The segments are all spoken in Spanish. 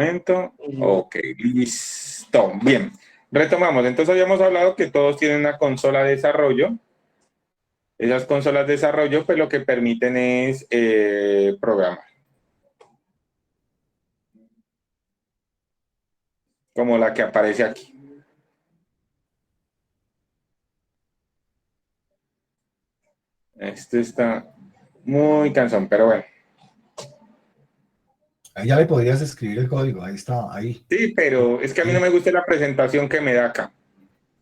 Momento. Ok, listo. Bien, retomamos. Entonces habíamos hablado que todos tienen una consola de desarrollo. Esas consolas de desarrollo pues lo que permiten es programar. Como la que aparece aquí. Este está muy cansón, pero bueno. Ahí ya le podrías escribir el código, ahí está, ahí. Sí, pero es que a mí no me gusta la presentación que me da acá.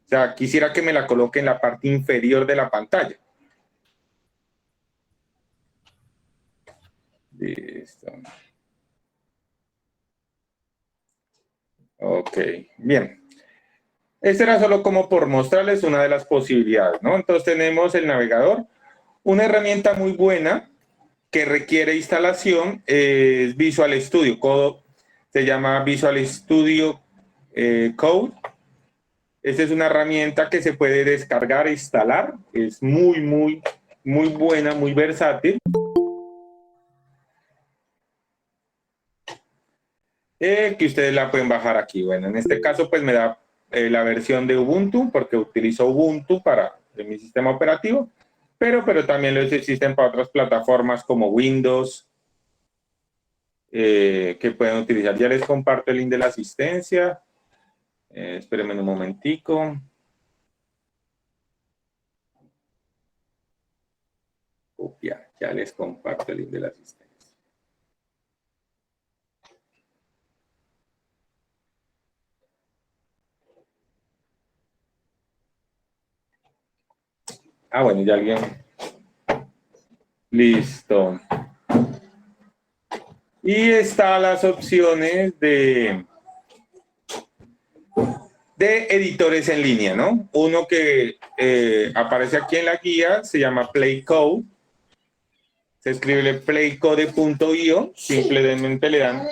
O sea, quisiera que me la coloque en la parte inferior de la pantalla. Listo. Ok, bien. Este era solo como por mostrarles una de las posibilidades, ¿no? Entonces tenemos el navegador, una herramienta muy buena que requiere instalación es Visual Studio Code, se llama Visual Studio Code. Esta es una herramienta que se puede descargar e instalar, es muy buena, muy versátil. Que ustedes la pueden bajar aquí. Bueno, en este caso pues me da la versión de Ubuntu, porque utilizo Ubuntu para mi sistema operativo, pero también lo existen para otras plataformas como Windows, que pueden utilizar. Ya les comparto el link de la asistencia. Espérenme un momentico. Copiar, ya les comparto el link de la asistencia. Ah, bueno, ya alguien. Listo. Y están las opciones de editores en línea, ¿no? Uno que aparece aquí en la guía se llama Playcode. Se escribe playcode.io, simplemente le dan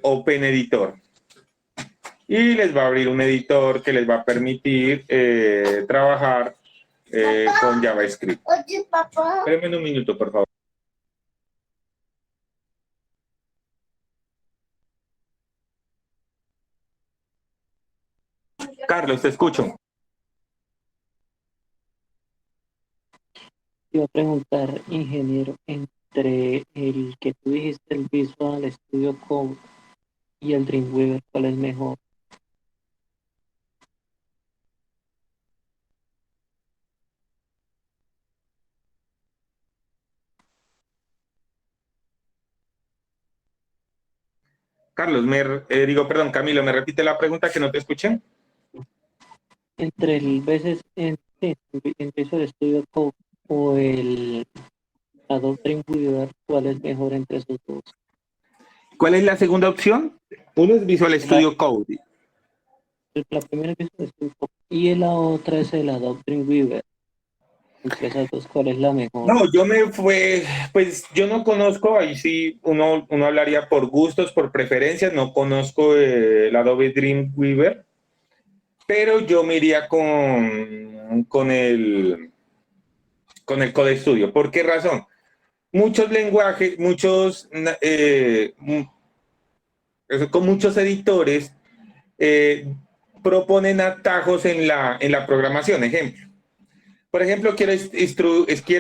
Open Editor. Y les va a abrir un editor que les va a permitir trabajar con JavaScript. Oye, papá. Espérenme un minuto, por favor. Carlos, te escucho. Iba a preguntar, ingeniero, entre el que tú dijiste, el Visual Studio Code y el Dreamweaver, ¿cuál es mejor? Carlos, perdón, Camilo, ¿me repite la pregunta que no te escuché? Entre el en Visual Studio Code o el Adobe Dreamweaver, ¿cuál es mejor entre esos dos? ¿Cuál es la segunda opción? Uno es Visual Studio Code. La primera es Visual Studio Code y la otra es el Adobe Dreamweaver. Entre esas dos, ¿cuál es la mejor? No, pues yo no conozco, ahí sí uno hablaría por gustos, por preferencias, no conozco el Adobe Dreamweaver, pero yo me iría con el Code Studio. ¿Por qué razón? Muchos lenguajes, con muchos editores proponen atajos en la programación. Ejemplo. Por ejemplo, quiero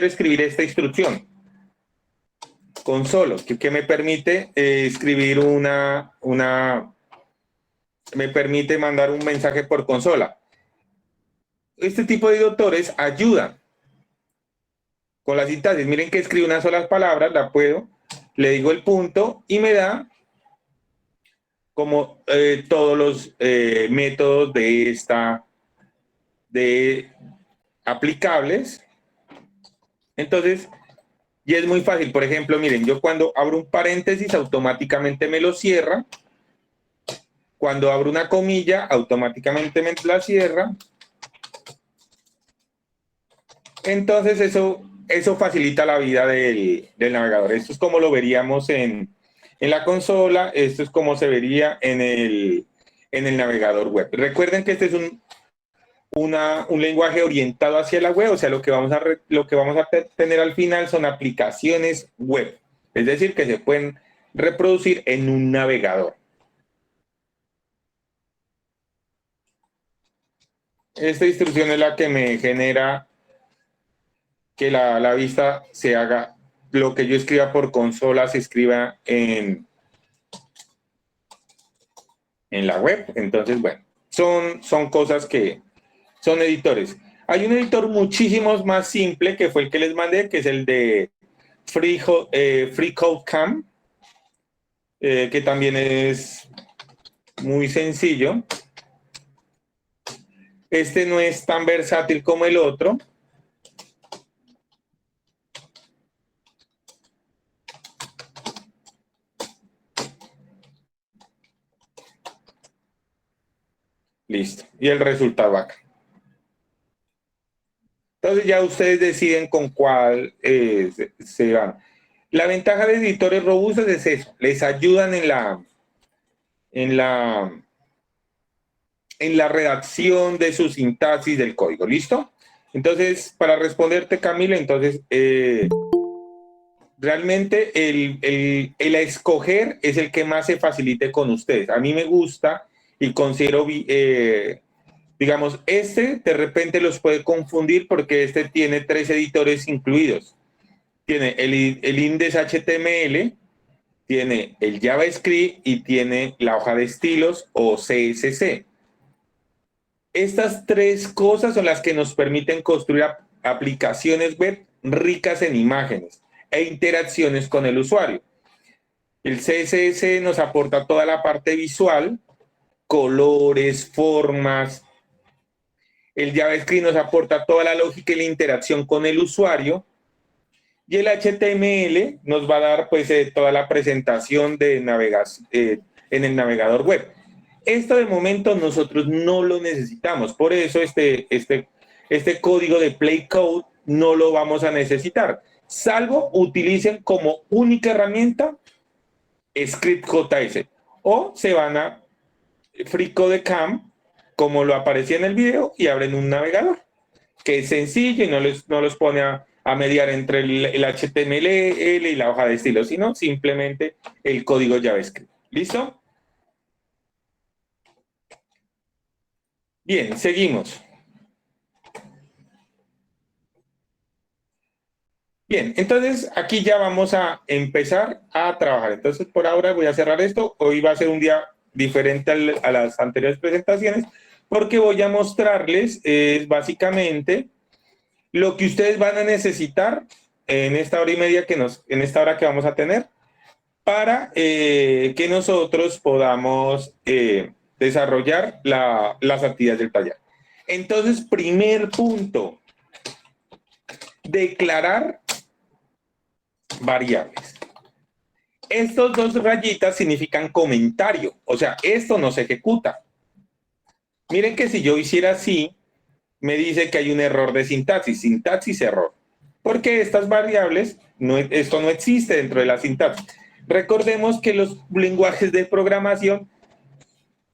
escribir esta instrucción con solo, que me permite escribir me permite mandar un mensaje por consola. Este tipo de editores ayudan con la sintaxis. Miren que escribe unas solas palabras, le digo el punto y me da como todos los métodos de aplicables. Entonces, y es muy fácil. Por ejemplo, miren, yo cuando abro un paréntesis, automáticamente me lo cierra. Cuando abro una comilla, automáticamente me la cierra. Entonces, eso facilita la vida del navegador. Esto es como lo veríamos en la consola. Esto es como se vería en el navegador web. Recuerden que este es un lenguaje orientado hacia la web, o sea, lo que vamos a tener al final son aplicaciones web, es decir, que se pueden reproducir en un navegador. Esta instrucción es la que me genera que la vista se haga, lo que yo escriba por consola se escriba en la web. Entonces, bueno, son cosas que son editores. Hay un editor muchísimo más simple que fue el que les mandé, que es el de FreeCodeCamp, que también es muy sencillo. Este no es tan versátil como el otro. Listo. Y el resultado acá. Entonces ya ustedes deciden con cuál se van. La ventaja de editores robustos es eso. Les ayudan en la redacción de su sintaxis del código. ¿Listo? Entonces, para responderte, Camila, entonces, realmente el escoger es el que más se facilite con ustedes. A mí me gusta y considero, digamos, de repente los puede confundir porque este tiene 3 editores incluidos. Tiene el index HTML, tiene el JavaScript y tiene la hoja de estilos o CSS. Estas 3 cosas son las que nos permiten construir aplicaciones web ricas en imágenes e interacciones con el usuario. El CSS nos aporta toda la parte visual, colores, formas. El JavaScript nos aporta toda la lógica y la interacción con el usuario. Y el HTML nos va a dar pues toda la presentación de en el navegador web. Esto de momento nosotros no lo necesitamos. Por eso este código de Playcode no lo vamos a necesitar. Salvo utilicen como única herramienta ScriptJS. O se van a FreeCodeCamp, como lo aparecía en el video, y abren un navegador, que es sencillo y no los pone a mediar entre el HTML y la hoja de estilo, sino simplemente el código JavaScript. ¿Listo? Bien, seguimos. Bien, entonces aquí ya vamos a empezar a trabajar. Entonces por ahora voy a cerrar esto. Hoy va a ser un día diferente a las anteriores presentaciones porque voy a mostrarles básicamente lo que ustedes van a necesitar en esta hora y media en esta hora que vamos a tener para que nosotros podamos desarrollar las actividades del taller. Entonces, primer punto, declarar variables. Estos 2 rayitas significan comentario, o sea, esto no se ejecuta. Miren que si yo hiciera así, me dice que hay un error de sintaxis error, porque estas variables, esto no existe dentro de la sintaxis. Recordemos que los lenguajes de programación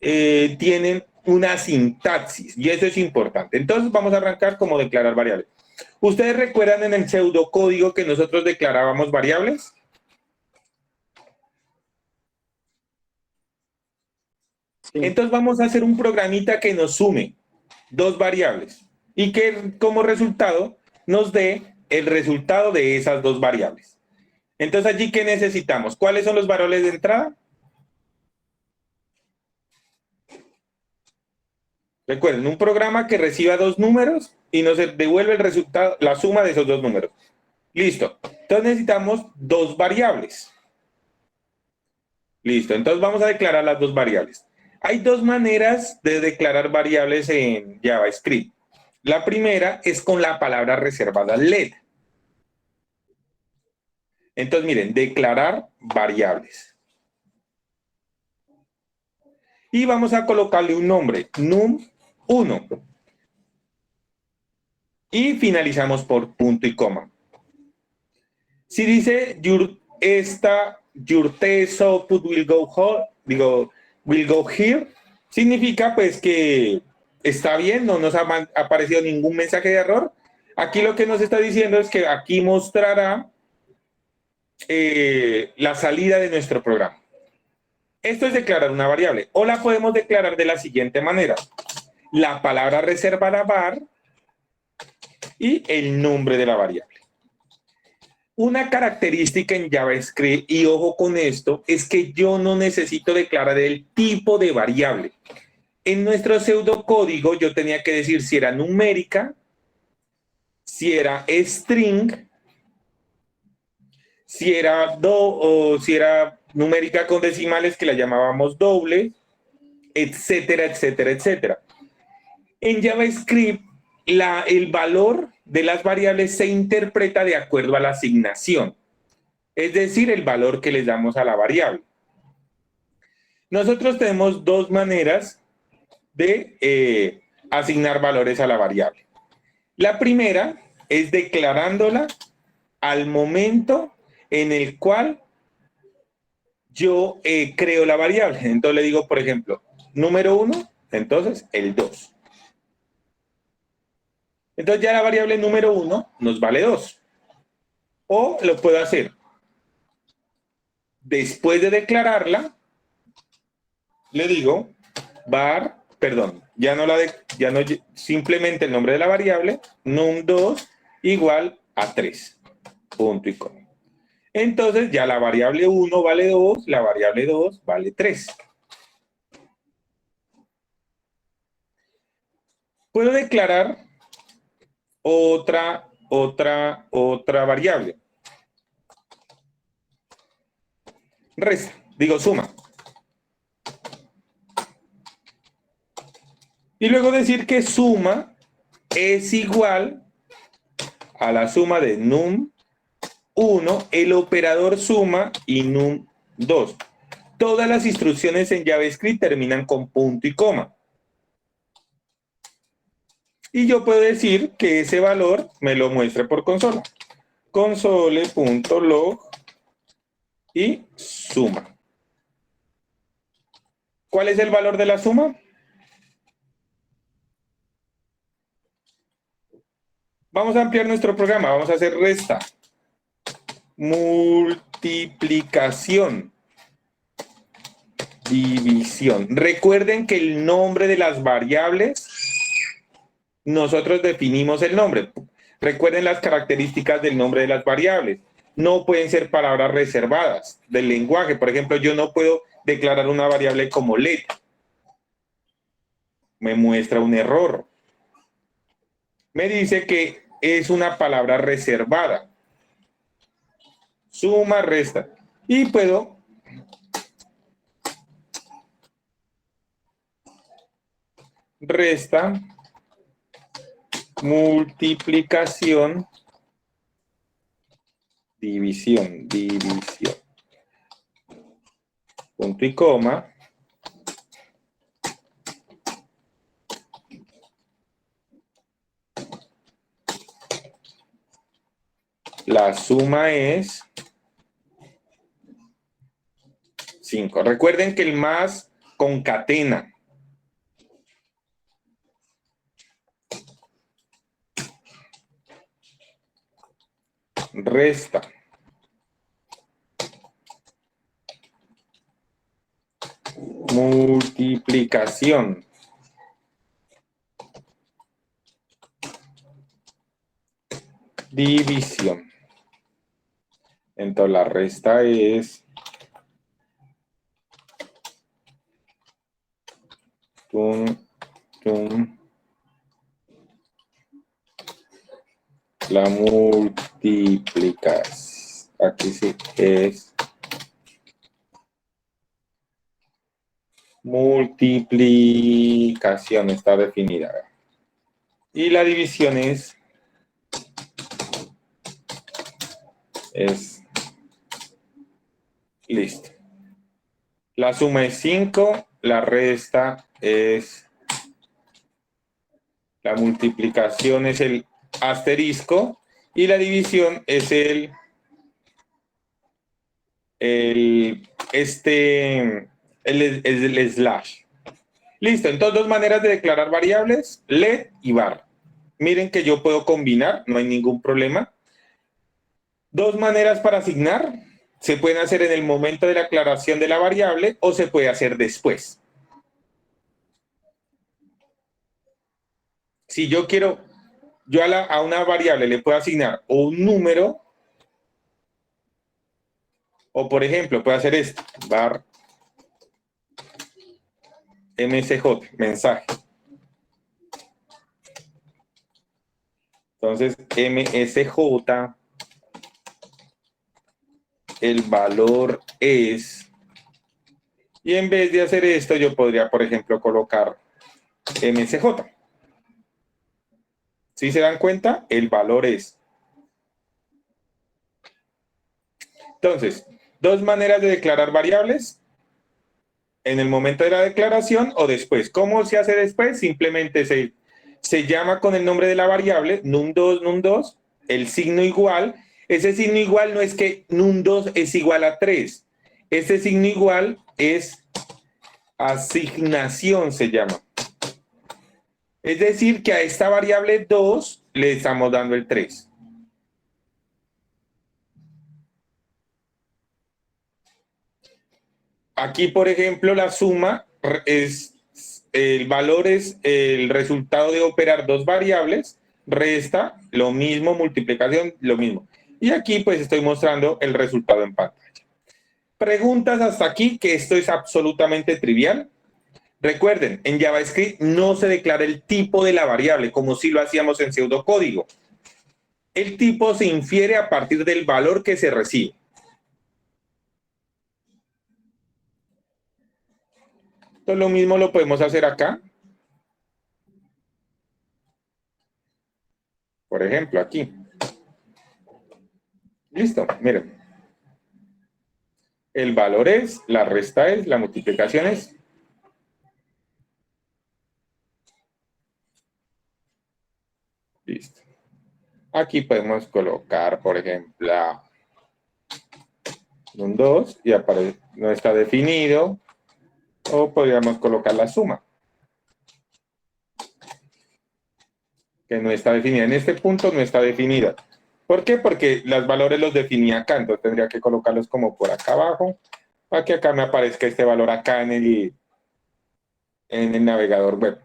tienen una sintaxis y eso es importante. Entonces vamos a arrancar como declarar variables. ¿Ustedes recuerdan en el pseudocódigo que nosotros declarábamos variables? Sí. Entonces vamos a hacer un programita que nos sume 2 variables y que como resultado nos dé el resultado de esas 2 variables. Entonces allí, ¿qué necesitamos? ¿Cuáles son los valores de entrada? Recuerden, un programa que reciba 2 números y nos devuelve el resultado, la suma de esos 2 números. Listo. Entonces necesitamos 2 variables. Listo. Entonces vamos a declarar las 2 variables. Hay 2 maneras de declarar variables en JavaScript. La primera es con la palabra reservada LED. Entonces, miren, declarar variables. Y vamos a colocarle un nombre, num1. Y finalizamos por punto y coma. Si dice your test output will go here, significa pues que está bien, no nos ha aparecido ningún mensaje de error. Aquí lo que nos está diciendo es que aquí mostrará la salida de nuestro programa. Esto es declarar una variable, o la podemos declarar de la siguiente manera. la palabra reservada var y el nombre de la variable. Una característica en JavaScript, y ojo con esto, es que yo no necesito declarar el tipo de variable. En nuestro pseudocódigo yo tenía que decir si era numérica, si era string, si era o si era numérica con decimales que la llamábamos doble, etcétera, etcétera, etcétera. En JavaScript, el valor de las variables se interpreta de acuerdo a la asignación, es decir, el valor que les damos a la variable. Nosotros tenemos dos maneras de asignar valores a la variable. La primera es declarándola al momento en el cual yo creo la variable. Entonces le digo, por ejemplo, número 1, entonces el 2. Entonces ya la variable número 1 nos vale 2. O lo puedo hacer después de declararla, le digo var, perdón, ya no simplemente el nombre de la variable, num2 igual a 3. Punto y coma. Entonces ya la variable 1 vale 2, la variable 2 vale 3. Puedo declarar otra variable. Resta, digo suma. Y luego decir que suma es igual a la suma de num1, el operador suma y num2. Todas las instrucciones en JavaScript terminan con punto y coma. Y yo puedo decir que ese valor me lo muestre por consola. Console.log y suma. ¿Cuál es el valor de la suma? Vamos a ampliar nuestro programa. Vamos a hacer resta, multiplicación, división. Recuerden que el nombre de las variables, nosotros definimos el nombre. Recuerden las características del nombre de las variables. No pueden ser palabras reservadas del lenguaje. Por ejemplo, yo no puedo declarar una variable como let. Me muestra un error. Me dice que es una palabra reservada. Suma, resta. Y puedo resta, multiplicación, división. Punto y coma. La suma es 5. Recuerden que el más concatena. Resta. Multiplicación. División. Entonces la resta es la multiplicas. Aquí sí es multiplicación, está definida. Y la división es listo. La suma es 5, la resta es, la multiplicación es el asterisco y la división es el slash. Listo, entonces dos maneras de declarar variables, let y var. Miren que yo puedo combinar, no hay ningún problema. Dos maneras para asignar, se pueden hacer en el momento de la aclaración de la variable o se puede hacer después. si yo quiero, yo a una variable le puedo asignar o un número, o por ejemplo, puedo hacer esto, var msj, mensaje. Entonces, msj, el valor es, y en vez de hacer esto, yo podría, por ejemplo, colocar msj. ¿Sí se dan cuenta? El valor es. Entonces, dos maneras de declarar variables: en el momento de la declaración o después. ¿Cómo se hace después? Simplemente se llama con el nombre de la variable, num2, num2, el signo igual. Ese signo igual no es que num2 es igual a 3. Ese signo igual es asignación, se llama. Es decir, que a esta variable 2 le estamos dando el 3. Aquí, por ejemplo, la suma es, el valor es el resultado de operar dos variables, resta, lo mismo, multiplicación, lo mismo. Y aquí pues estoy mostrando el resultado en pantalla. Preguntas hasta aquí, que esto es absolutamente trivial. Recuerden, en JavaScript no se declara el tipo de la variable, como si lo hacíamos en pseudocódigo. El tipo se infiere a partir del valor que se recibe. Entonces lo mismo lo podemos hacer acá. Por ejemplo, aquí. Listo, miren. El valor es, la resta es, la multiplicación es. Listo. Aquí podemos colocar, por ejemplo, un 2 y aparece, no está definido. O podríamos colocar la suma, que no está definida. En este punto no está definida. ¿Por qué? Porque los valores los definí acá, entonces tendría que colocarlos como por acá abajo, para que acá me aparezca este valor acá en el navegador web.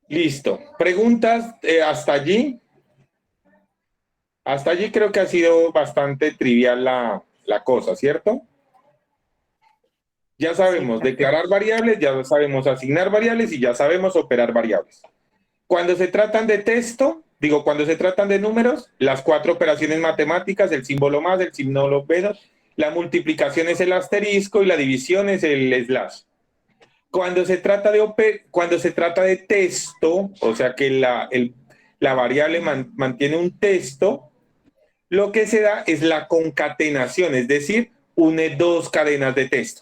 Listo. ¿Preguntas hasta allí? Hasta allí creo que ha sido bastante trivial la cosa, ¿cierto? Ya sabemos declarar variables, ya sabemos asignar variables y ya sabemos operar variables. Cuando se tratan de texto, cuando se tratan de números, las 4 operaciones matemáticas, el símbolo más, el símbolo menos, la multiplicación es el asterisco y la división es el slash. Cuando se trata de texto, o sea que la variable mantiene un texto, lo que se da es la concatenación, es decir, une dos cadenas de texto.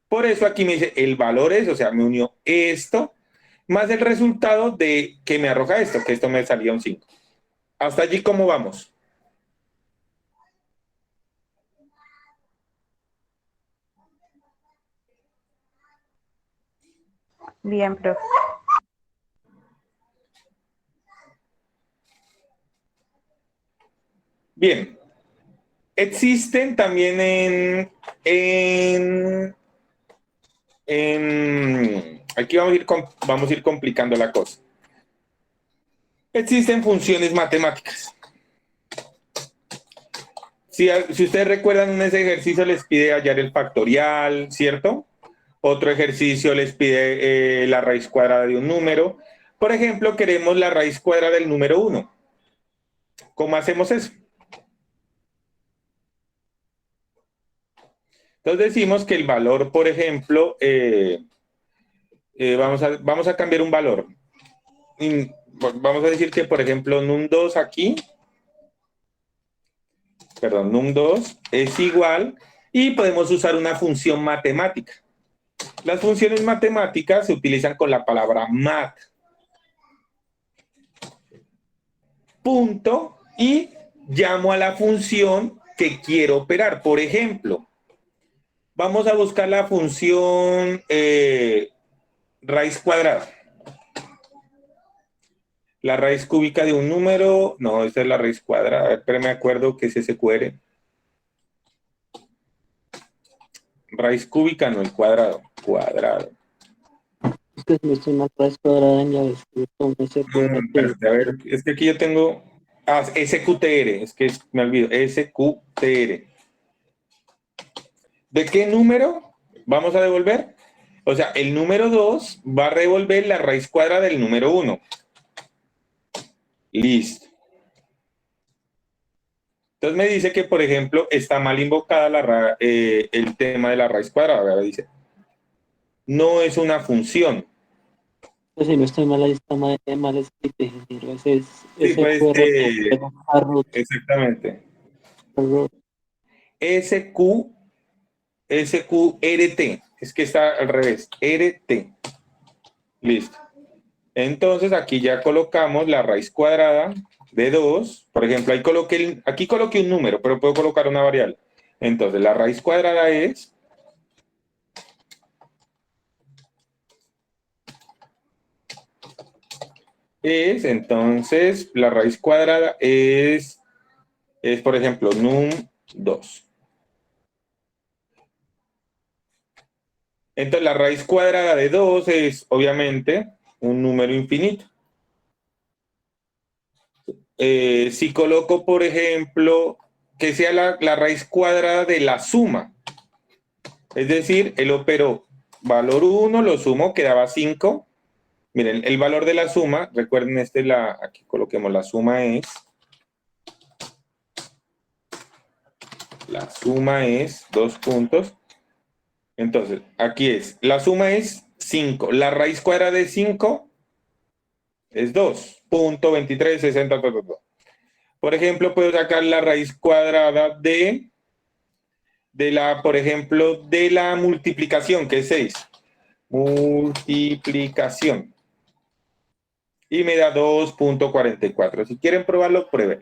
Por eso aquí me dice el valor es, o sea, me unió esto, más el resultado de que me arroja esto, que esto me salía un 5. Hasta allí, ¿cómo vamos? Bien, profe. Bien. Existen también aquí vamos a ir complicando la cosa. Existen funciones matemáticas. Si ustedes recuerdan, en ese ejercicio les pide hallar el factorial, ¿cierto? Otro ejercicio les pide la raíz cuadrada de un número. Por ejemplo, queremos la raíz cuadrada del número 1. ¿Cómo hacemos eso? Entonces decimos que el valor, por ejemplo, vamos a cambiar un valor. Vamos a decir que, por ejemplo, num2 aquí, num2 es igual, y podemos usar una función matemática. Las funciones matemáticas se utilizan con la palabra mat. Punto, y llamo a la función que quiero operar. Por ejemplo, vamos a buscar la función raíz cuadrada. La raíz cúbica de un número, no, esta es la raíz cuadrada. A ver, pero me acuerdo que es SQR. Raíz cúbica, no el cuadrado. Cuadrado. Es que si no estoy mal, raíz cuadrada en JavaScript con Espérate, a ver, es que aquí yo tengo... Ah, SQTR, es que me olvido, SQTR. ¿De qué número vamos a devolver? O sea, el número 2 va a revolver la raíz cuadrada del número 1. Listo. Entonces me dice que, por ejemplo, está mal invocada el tema de la raíz cuadrada. ¿Verdad? Dice, no es una función. Pues si no estoy mal, ahí está mal escrito, ingeniero. Sí, Ese pues, QRT, a root, exactamente. a root. SQRT. Es que está al revés. RT. Listo. Entonces aquí ya colocamos la raíz cuadrada de 2. Por ejemplo, aquí coloqué un número, pero puedo colocar una variable. Entonces la raíz cuadrada entonces la raíz cuadrada es por ejemplo, num2. Entonces la raíz cuadrada de 2 es obviamente un número infinito. Si coloco, por ejemplo, que sea la raíz cuadrada de la suma, es decir, él operó valor 1, lo sumo, quedaba 5. Miren, el valor de la suma, recuerden, aquí coloquemos la suma es 2 puntos. Entonces, aquí la suma es 5. La raíz cuadrada de 5 es 2.2360. Por ejemplo, puedo sacar la raíz cuadrada por ejemplo, de la multiplicación, que es 6. Multiplicación. Y me da 2.44. Si quieren probarlo, prueben.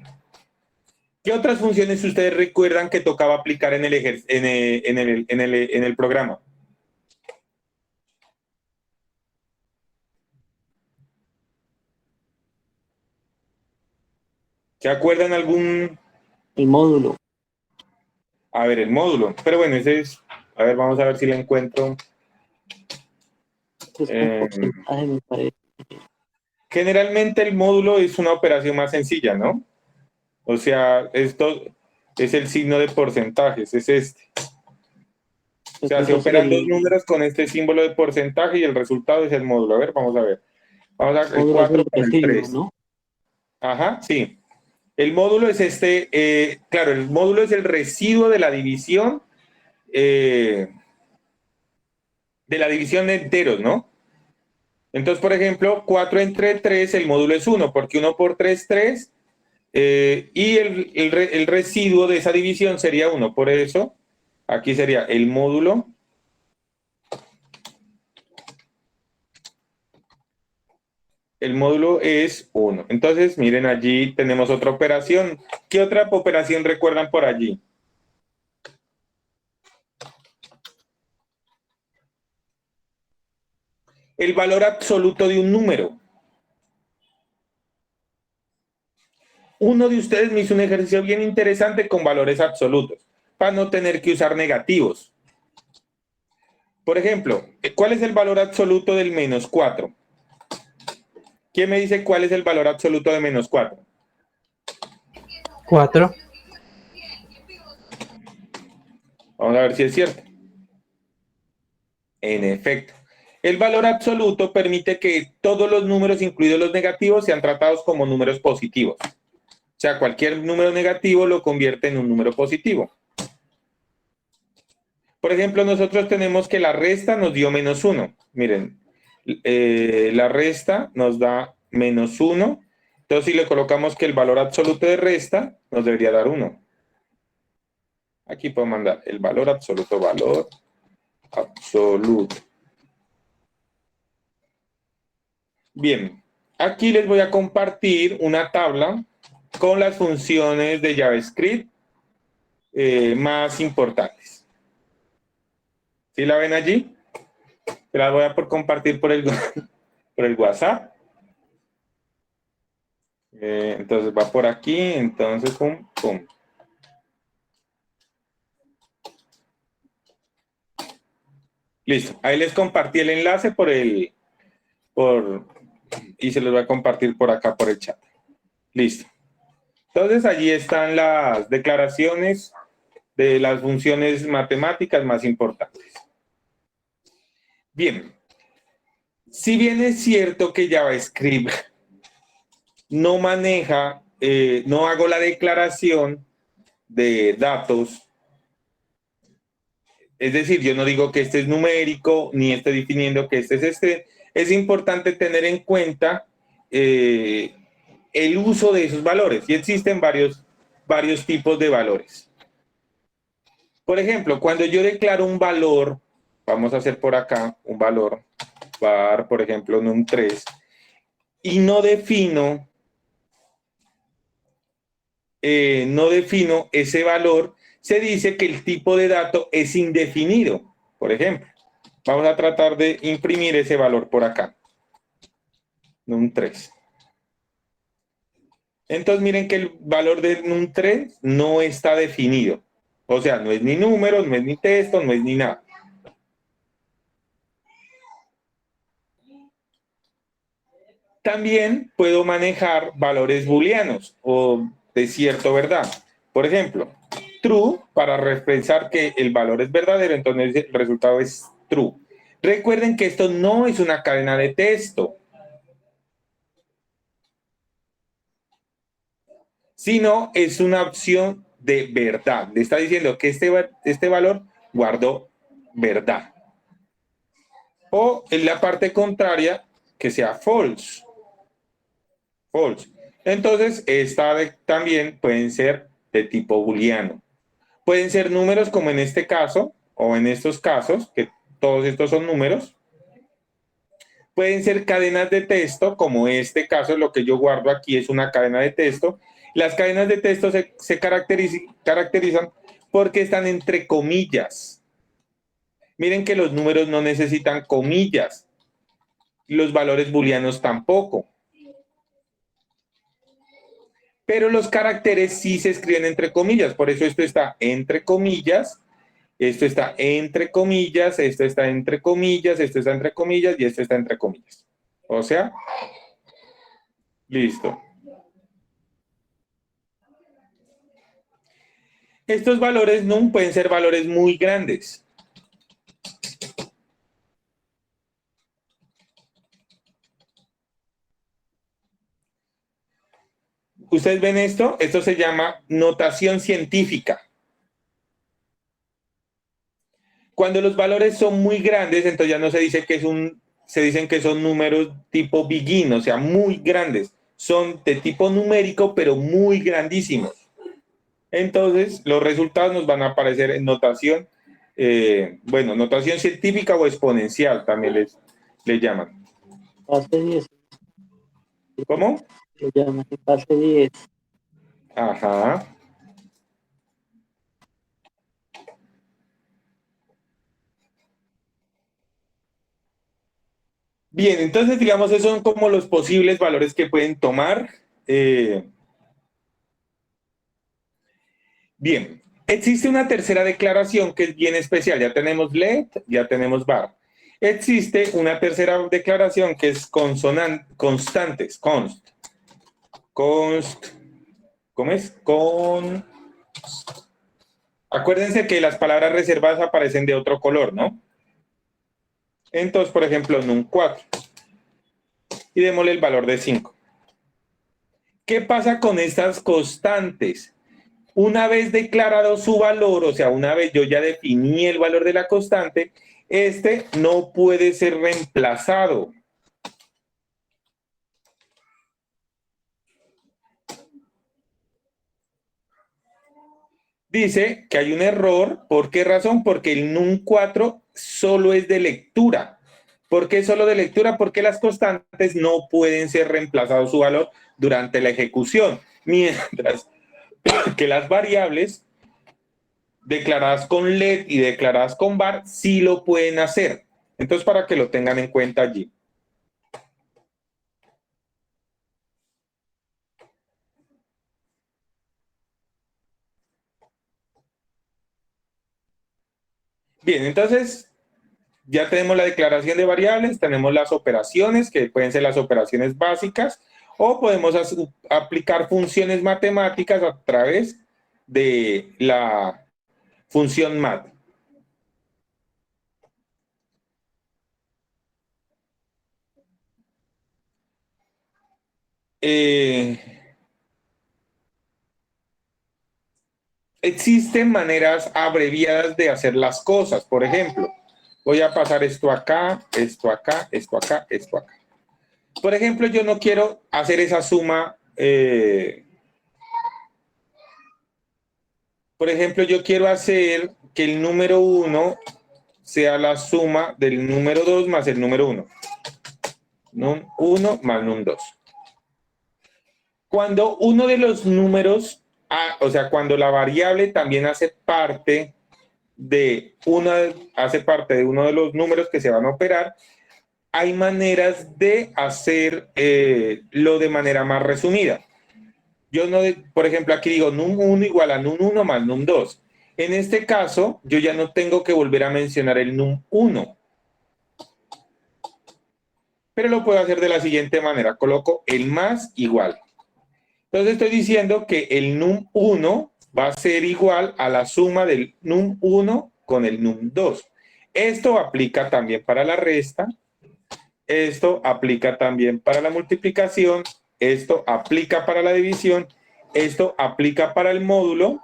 ¿Qué otras funciones ustedes recuerdan que tocaba aplicar en el programa? ¿Se acuerdan algún? El módulo. A ver, el módulo. Pero bueno, ese es... A ver, vamos a ver si lo encuentro. Es con porcentaje, me parece. Generalmente el módulo es una operación más sencilla, ¿no? O sea, esto es el signo de porcentajes, es este. O sea, se operan dos números con este símbolo de porcentaje y el resultado es el módulo. A ver, vamos a ver. Vamos a ver el Módulo es 4 el con el residuo, 3. ¿no? Ajá, sí. El módulo es claro, el módulo es el residuo de la división de de enteros, ¿no? Entonces, por ejemplo, 4 entre 3, el módulo es 1, porque 1 por 3, 3, y el residuo de esa división sería 1. Por eso, aquí sería el módulo es 1. Entonces, miren, allí tenemos otra operación. ¿Qué otra operación recuerdan por allí? El valor absoluto de un número. Uno de ustedes me hizo un ejercicio bien interesante con valores absolutos, para no tener que usar negativos. Por ejemplo, ¿cuál es el valor absoluto del menos 4? ¿Quién me dice cuál es el valor absoluto de menos 4? 4. Vamos a ver si es cierto. En efecto, el valor absoluto permite que todos los números, incluidos los negativos, sean tratados como números positivos. O sea, cualquier número negativo lo convierte en un número positivo. Por ejemplo, nosotros tenemos que la resta nos dio menos 1. Miren, la resta nos da menos 1. Entonces, si le colocamos que el valor absoluto de resta, nos debería dar 1. Aquí puedo mandar el valor absoluto. Bien, aquí les voy a compartir una tabla con las funciones de JavaScript más importantes. ¿Sí la ven allí? Se las voy a compartir por el WhatsApp. Entonces va por aquí, entonces pum, pum. Listo, ahí les compartí el enlace por el y se los voy a compartir por acá por el chat. Listo. Entonces allí están las declaraciones de las funciones matemáticas más importantes. Bien, si bien es cierto que JavaScript no maneja, no hago la declaración de datos, es decir, yo no digo que este es numérico, ni estoy definiendo que este es este, es importante tener en cuenta el uso de esos valores, y existen varios tipos de valores. Por ejemplo, cuando yo declaro un valor, vamos a hacer por acá un valor, var, por ejemplo, num3, y no defino ese valor, se dice que el tipo de dato es indefinido. Por ejemplo, vamos a tratar de imprimir ese valor por acá, num3. Entonces miren que el valor de num3 no está definido. O sea, no es ni número, no es ni texto, no es ni nada. También puedo manejar valores booleanos o de cierto verdad. Por ejemplo, true para pensar que el valor es verdadero, entonces el resultado es true. Recuerden que esto no es una cadena de texto, sino es una opción de verdad. Le está diciendo que este valor guardó verdad. O en la parte contraria, que sea false. False. Entonces, también pueden ser de tipo booleano. Pueden ser números como en este caso, o en estos casos, que todos estos son números. Pueden ser cadenas de texto, como este caso, lo que yo guardo aquí es una cadena de texto. Las cadenas de texto se caracterizan porque están entre comillas. Miren que los números no necesitan comillas, los valores booleanos tampoco. Pero los caracteres sí se escriben entre comillas, por eso esto está entre comillas, esto está entre comillas, esto está entre comillas, esto está entre comillas y esto está entre comillas. O sea, listo. Estos valores num pueden ser valores muy grandes. ¿Ustedes ven esto? Esto se llama notación científica. Cuando los valores son muy grandes, entonces ya no se dice que se dicen que son números tipo begin, o sea, muy grandes. Son de tipo numérico, pero muy grandísimos. Entonces, los resultados nos van a aparecer en notación, notación científica o exponencial, también les llaman. Fase 10, ¿Cómo? se llama fase 10. Ajá. Bien, entonces, digamos, esos son como los posibles valores que pueden tomar. Bien, existe una tercera declaración que es bien especial. Ya tenemos let, ya tenemos var. Existe una tercera declaración que es constantes, ¿cómo es? Acuérdense que las palabras reservadas aparecen de otro color, ¿no? Entonces, por ejemplo, num4. Y démosle el valor de 5. ¿Qué pasa con estas constantes? Una vez declarado su valor, o sea, una vez yo ya definí el valor de la constante, este no puede ser reemplazado. Dice que hay un error. ¿Por qué razón? Porque el num4 solo es de lectura. ¿Por qué solo de lectura? Porque las constantes no pueden ser reemplazados su valor durante la ejecución, mientras que las variables declaradas con let y declaradas con var sí lo pueden hacer. Entonces, para que lo tengan en cuenta allí. Bien, entonces, Ya tenemos la declaración de variables, tenemos las operaciones, que pueden ser las operaciones básicas, o podemos aplicar funciones matemáticas a través de la función mat. Existen maneras abreviadas de hacer las cosas. Por ejemplo, voy a pasar esto acá, esto acá, esto acá, esto acá. Por ejemplo, yo no quiero hacer esa suma. Por ejemplo, yo quiero hacer que el número 1 sea la suma del número 2 más el número 1. Num 1 más num 2. Cuando uno de los números, o sea, cuando la variable también hace parte de uno de los números que se van a operar, hay maneras de hacer lo de manera más resumida. Yo no, por ejemplo, aquí digo num1 igual a num1 más num2. En este caso, yo ya no tengo que volver a mencionar el num1, pero lo puedo hacer de la siguiente manera. Coloco el más igual. Entonces estoy diciendo que el num1 va a ser igual a la suma del num1 con el num2. Esto aplica también para la resta, esto aplica también para la multiplicación, esto aplica para la división, esto aplica para el módulo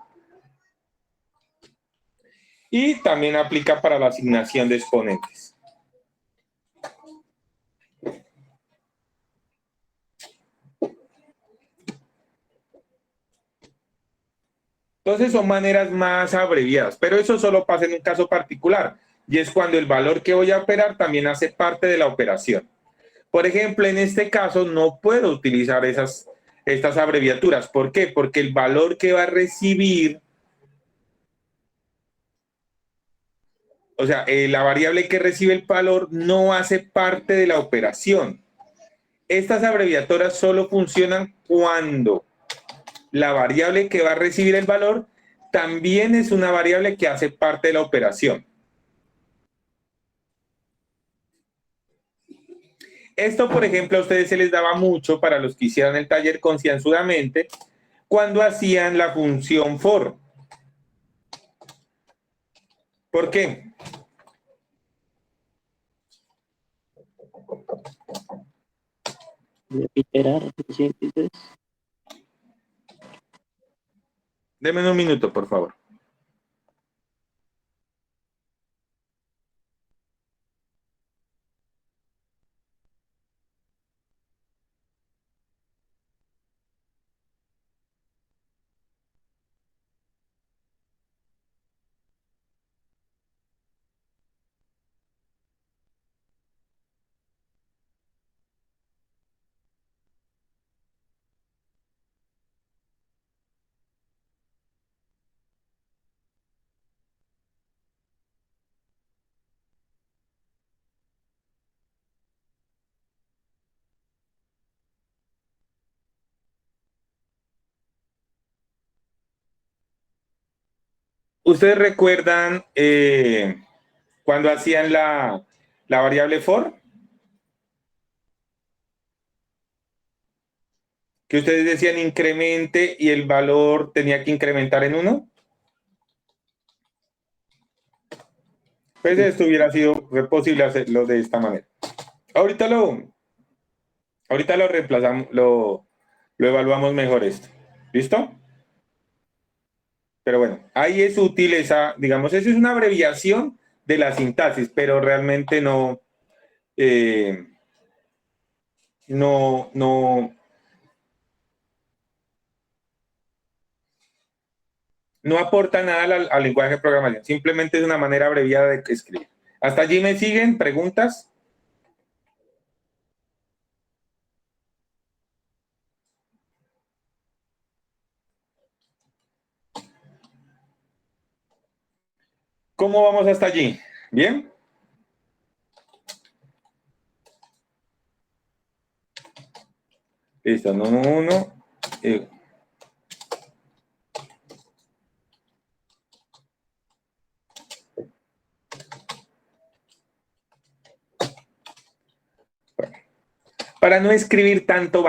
y también aplica para la asignación de exponentes. Entonces son maneras más abreviadas, pero eso solo pasa en un caso particular, y es cuando el valor que voy a operar también hace parte de la operación. Por ejemplo, en este caso no puedo utilizar estas abreviaturas. ¿Por qué? Porque el valor que va a recibir, o sea, la variable que recibe el valor no hace parte de la operación. Estas abreviaturas solo funcionan cuando la variable que va a recibir el valor también es una variable que hace parte de la operación. Esto, por ejemplo, a ustedes se les daba mucho para los que hicieran el taller concienzudamente cuando hacían la función for. ¿Por qué? Iterar, sí, dices. Deme un minuto, por favor. ¿Ustedes recuerdan cuando hacían la variable for? Que ustedes decían incremente y el valor tenía que incrementar en 1. Pues esto hubiera sido posible hacerlo de esta manera. Ahorita lo reemplazamos, lo evaluamos mejor esto. ¿Listo? Pero bueno, ahí es útil esa, digamos, eso es una abreviación de la sintaxis, pero realmente eh, no, no, no aporta nada al lenguaje de programación, simplemente es una manera abreviada de escribir. ¿Hasta allí me siguen? ¿Preguntas? ¿Cómo vamos hasta allí? ¿Bien? Listo, no, uno. para no escribir tanto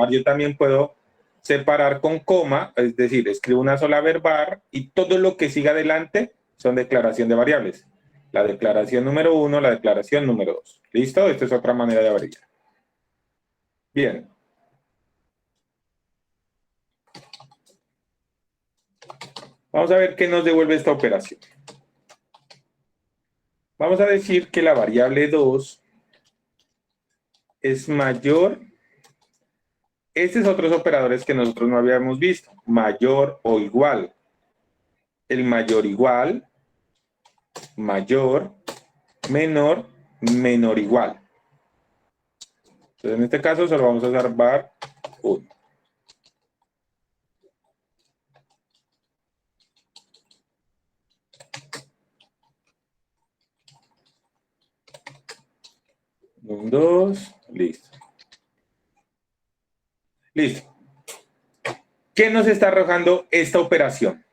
yo también puedo separar con coma, es decir, escribo una sola var y todo lo que siga adelante son declaración de variables. La declaración número 1, la declaración número 2. ¿Listo? Esta es otra manera de abreviar. Bien. Vamos a ver qué nos devuelve esta operación. Vamos a decir que la variable 2 es mayor. Estos es otros operadores que nosotros no habíamos visto. Mayor o igual. El mayor igual, mayor, menor, menor igual. Entonces en este caso solo vamos a usar var 1. Un, 2, listo. Listo. ¿Qué nos está arrojando esta operación?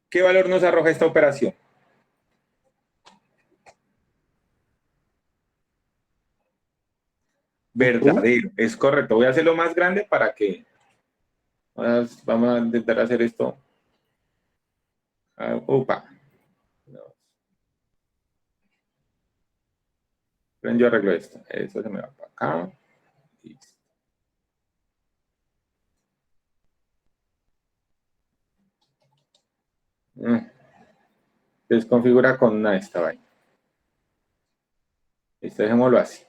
¿Qué valor nos arroja esta operación? Verdadero, es correcto. Voy a hacerlo más grande para que... Vamos a intentar hacer esto. Opa. Yo arreglo esto. Esto se me va para acá. Listo. Desconfigura con una esta vaina. Listo, dejémoslo así.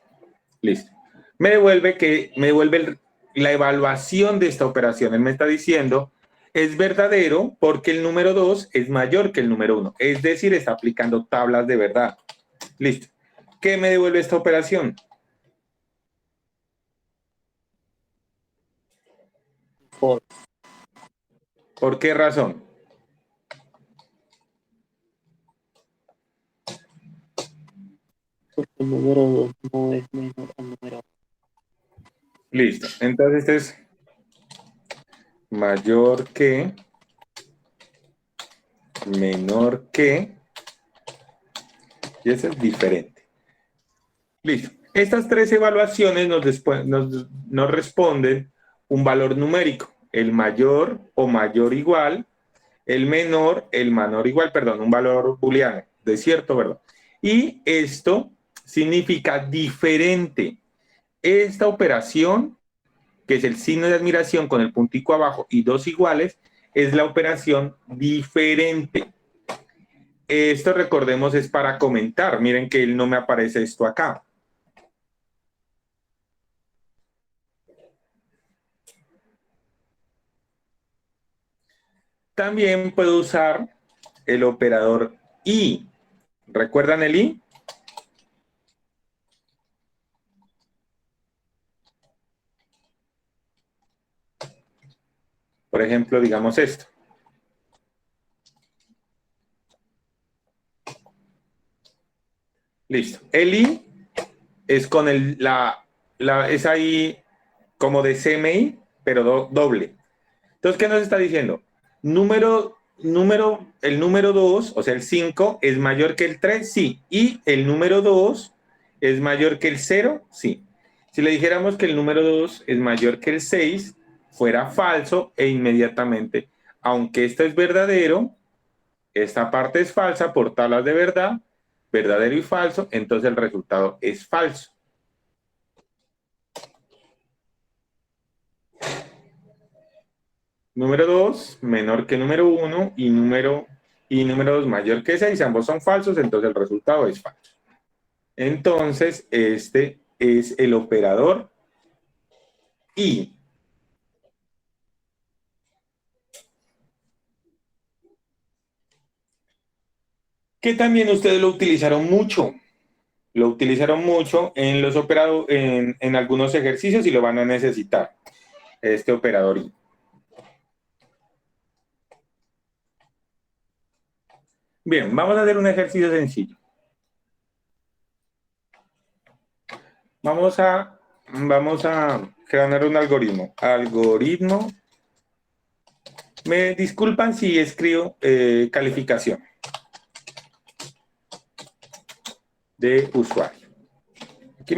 Listo. Me devuelve la evaluación de esta operación. Él me está diciendo, es verdadero porque el número 2 es mayor que el número 1. Es decir, está aplicando tablas de verdad. Listo. ¿Qué me devuelve esta operación? False. ¿Por qué razón? Porque el número 2 no es menor al número 1. Listo. Entonces este es mayor que, menor que, y eso es diferente. Listo. Estas tres evaluaciones nos responden un valor numérico, el mayor o mayor igual, el menor igual, perdón, un valor booleano, de cierto, ¿verdad? Y esto significa diferente. Esta operación, que es el signo de admiración con el puntico abajo y dos iguales, es la operación diferente. Esto, recordemos, es para comentar. Miren que no me aparece esto acá. También puedo usar el operador y. ¿Recuerdan el y? Por ejemplo, digamos esto. Listo. El i es con es ahí como de CMI, pero doble. Entonces, ¿qué nos está diciendo? El número 2, o sea, el 5, es mayor que el 3, sí. Y el número 2 es mayor que el 0, sí. Si le dijéramos que el número 2 es mayor que el 6, fuera falso e inmediatamente, aunque esto es verdadero, esta parte es falsa por tablas de verdad, verdadero y falso, entonces el resultado es falso. Número 2 menor que número 1 y número 2 mayor que 6, ambos son falsos, entonces el resultado es falso. Entonces, este es el operador y. Que también ustedes lo utilizaron mucho. Lo utilizaron mucho en los en algunos ejercicios y lo van a necesitar. Este operador y. Bien, vamos a hacer un ejercicio sencillo. Vamos a crear un algoritmo. Algoritmo Me disculpan si escribo calificación de usuario. Aquí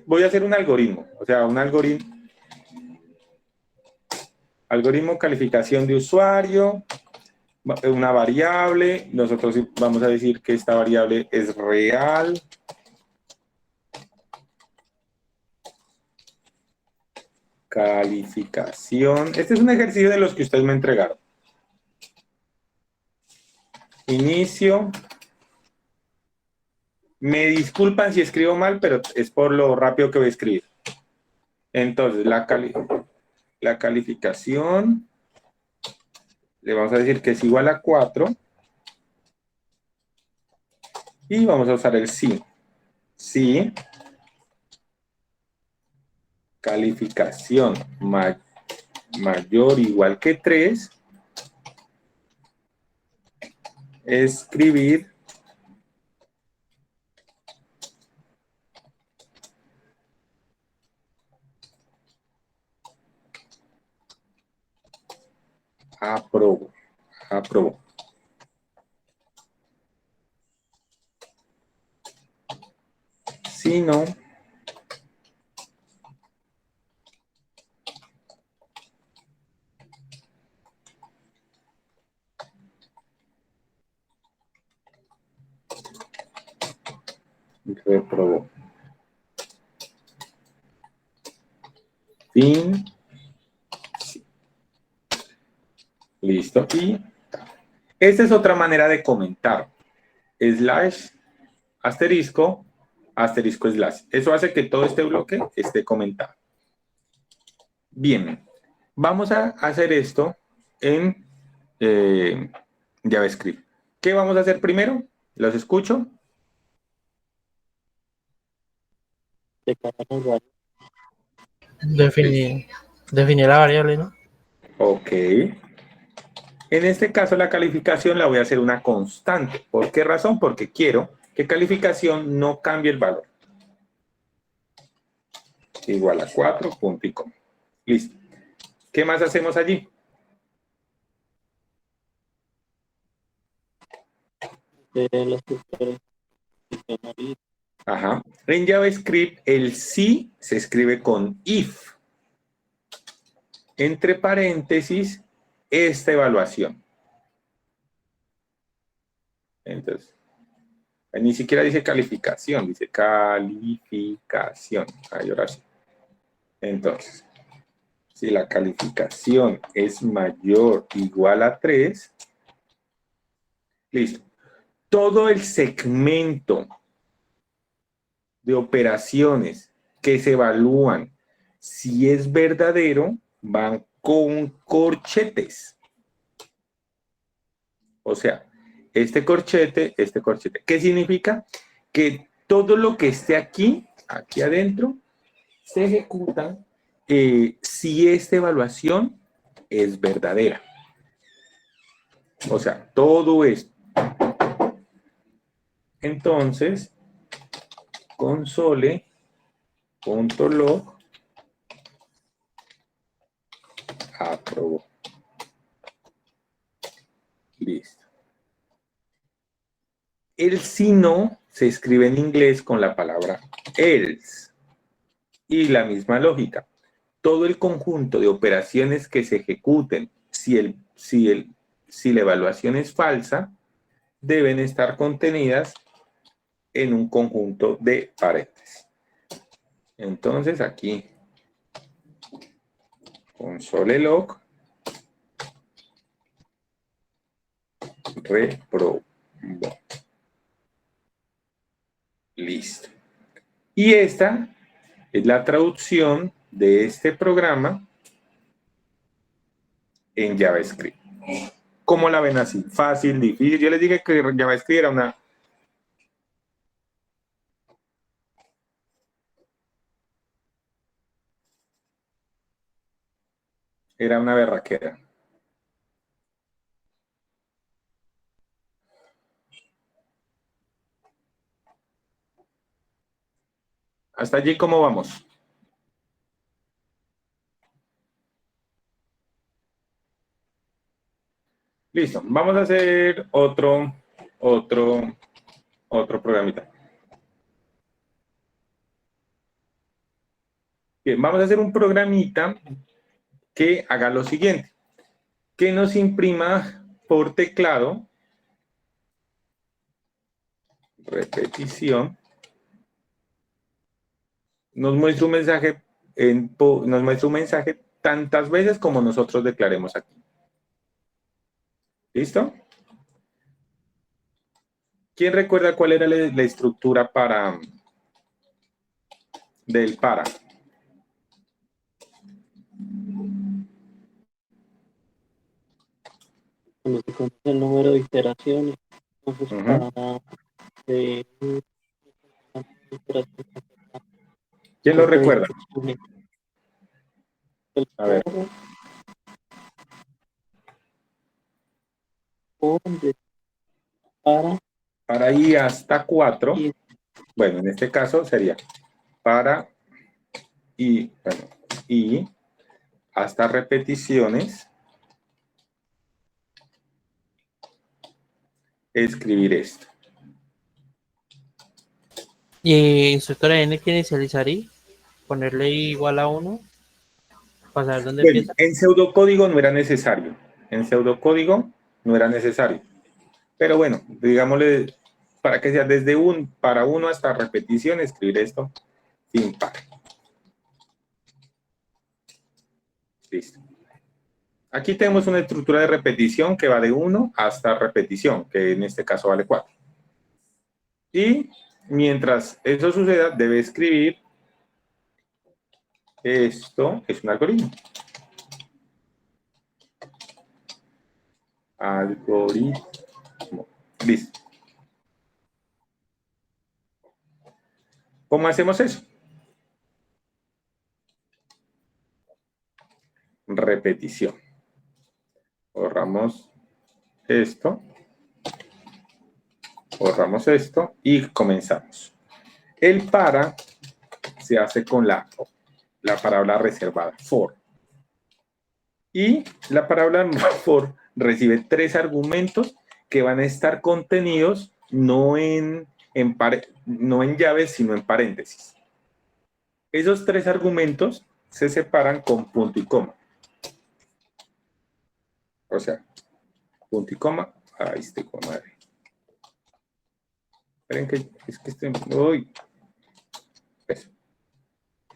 voy a hacer un algoritmo, o sea, un algoritmo calificación de usuario, una variable, nosotros vamos a decir que esta variable es real. Calificación. Este es un ejercicio de los que ustedes me entregaron. Inicio. Me disculpan si escribo mal, pero es por lo rápido que voy a escribir. Entonces, la calificación, le vamos a decir que es igual a 4. Y vamos a usar el sí. Sí. Calificación mayor o igual que 3. Escribir aprobo. Aprobo. Si no, reprobo. Fin. Sí. Listo. Y esta es otra manera de comentar. Slash, asterisco, asterisco slash. Eso hace que todo este bloque esté comentado. Bien, vamos a hacer esto en JavaScript. ¿Qué vamos a hacer primero? ¿Los escucho? Definir la variable, ¿no? Ok. En este caso la calificación la voy a hacer una constante. ¿Por qué razón? Porque quiero que calificación no cambie el valor. Igual a 4, punto y coma. Listo. ¿Qué más hacemos allí? Los tutores. Ajá. En JavaScript el sí se escribe con if. Entre paréntesis, esta evaluación. Entonces, ni siquiera dice calificación, dice calificación. Ahí, ahora sí. Entonces, si la calificación es mayor o igual a 3, listo. Todo el segmento de operaciones que se evalúan si es verdadero van con corchetes. O sea, este corchete. ¿Qué significa? Que todo lo que esté aquí adentro, se ejecuta si esta evaluación es verdadera. O sea, todo esto. Entonces, console.log aprobó. Listo. El si no se escribe en inglés con la palabra else. Y la misma lógica. Todo el conjunto de operaciones que se ejecuten si la evaluación es falsa, deben estar contenidas en un conjunto de paréntesis. Entonces aquí, console.log reprobó. Listo. Y esta es la traducción de este programa en JavaScript. ¿Cómo la ven así? Fácil, difícil. Yo les dije que JavaScript era una berraquera. Hasta allí, ¿cómo vamos? Listo. Vamos a hacer otro programita. Bien, vamos a hacer un programita que haga lo siguiente, que nos imprima por teclado, repetición, nos muestra un mensaje, nos muestra un mensaje tantas veces como nosotros declaremos aquí. ¿Listo? ¿Quién recuerda cuál era la estructura del para? Cuando se conoce el número de iteraciones, entonces Ujú. para de ¿Quién lo recuerda? A ver. Para i hasta 4, bueno, en este caso sería para i, bueno, i hasta repeticiones, escribir esto. Y instructora N que inicializar y ponerle igual a 1 para saber dónde Bueno, empieza. en pseudocódigo no era necesario. En pseudocódigo no era necesario. Pero bueno, digámosle, para que sea desde para 1 hasta repetición, escribir esto sin par. Listo. Aquí tenemos una estructura de repetición que va de 1 hasta repetición, que en este caso vale 4. Y mientras eso suceda, debe escribir esto, es un algoritmo. Algoritmo. Listo. ¿Cómo hacemos eso? Repetición. Borramos esto. Borramos esto y comenzamos. El para se hace con la palabra reservada, for. Y la palabra for recibe 3 argumentos que van a estar contenidos no en llaves, sino en paréntesis. Esos 3 argumentos se separan con punto y coma. O sea, punto y coma. Ahí estoy con madre. Esperen que es que estoy... Uy. Eso.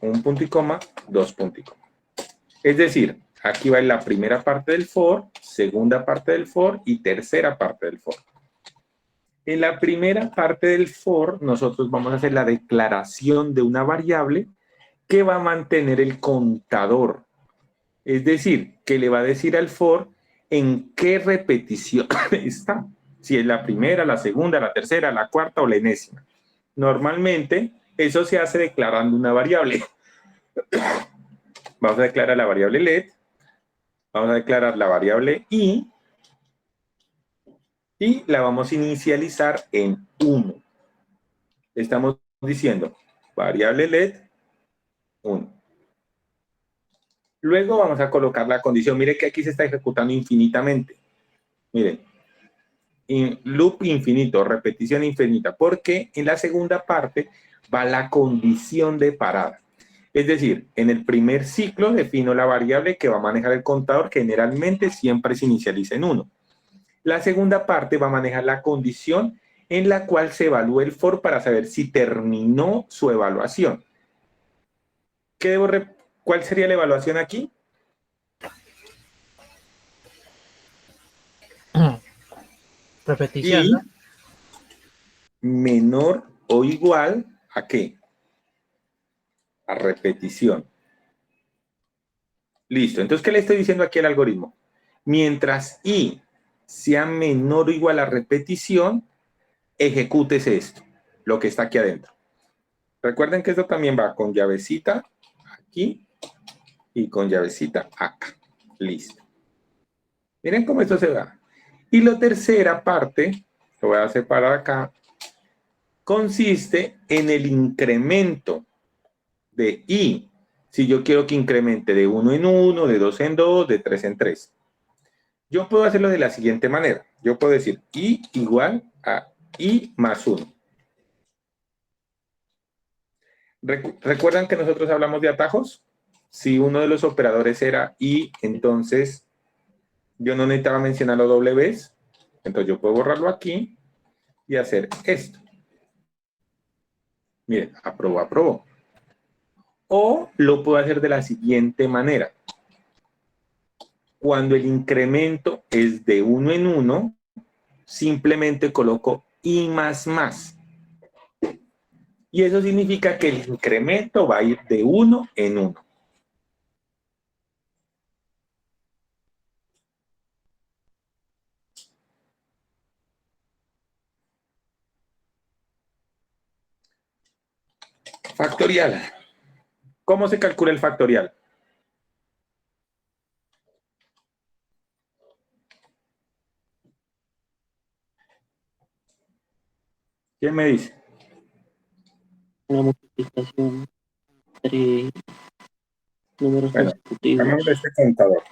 Un punto y coma, 2 puntos y coma. Es decir, aquí va la primera parte del for, segunda parte del for y tercera parte del for. En la primera parte del for, nosotros vamos a hacer la declaración de una variable que va a mantener el contador. Es decir, que le va a decir al for en qué repetición está. Si es la primera, la segunda, la tercera, la cuarta o la enésima. Normalmente, eso se hace declarando una variable. Vamos a declarar la variable let, vamos a declarar la variable i, y la vamos a inicializar en 1. Estamos diciendo variable let 1. Luego vamos a colocar la condición. Mire que aquí se está ejecutando infinitamente. Miren, loop infinito, repetición infinita, porque en la segunda parte va la condición de parada. Es decir, en el primer ciclo defino la variable que va a manejar el contador, que generalmente siempre se inicializa en 1. La segunda parte va a manejar la condición en la cual se evalúa el for para saber si terminó su evaluación. ¿Cuál sería la evaluación aquí? Repetición, Y ¿no? menor o igual ¿a qué? A repetición. Listo. Entonces, ¿qué le estoy diciendo aquí al algoritmo? Mientras i sea menor o igual a repetición, ejecútese esto, lo que está aquí adentro. Recuerden que esto también va con llavecita aquí y con llavecita acá. Listo. Miren cómo esto se va. Y la tercera parte, lo voy a separar acá, consiste en el incremento de i. Si yo quiero que incremente de 1 en 1, de 2 en 2, de 3 en 3. Yo puedo hacerlo de la siguiente manera. Yo puedo decir i igual a i más 1. ¿Recuerdan que nosotros hablamos de atajos? Si uno de los operadores era i, entonces yo no necesitaba mencionar los Ws. Entonces yo puedo borrarlo aquí y hacer esto. Miren, aprobó, aprobó. O lo puedo hacer de la siguiente manera. Cuando el incremento es de 1 en 1, simplemente coloco i más más. Y eso significa que el incremento va a ir de 1 en 1. Factorial. ¿Cómo se calcula el factorial? ¿Quién me dice? Una multiplicación entre números Bueno, consecutivos. cambiamos de este contador.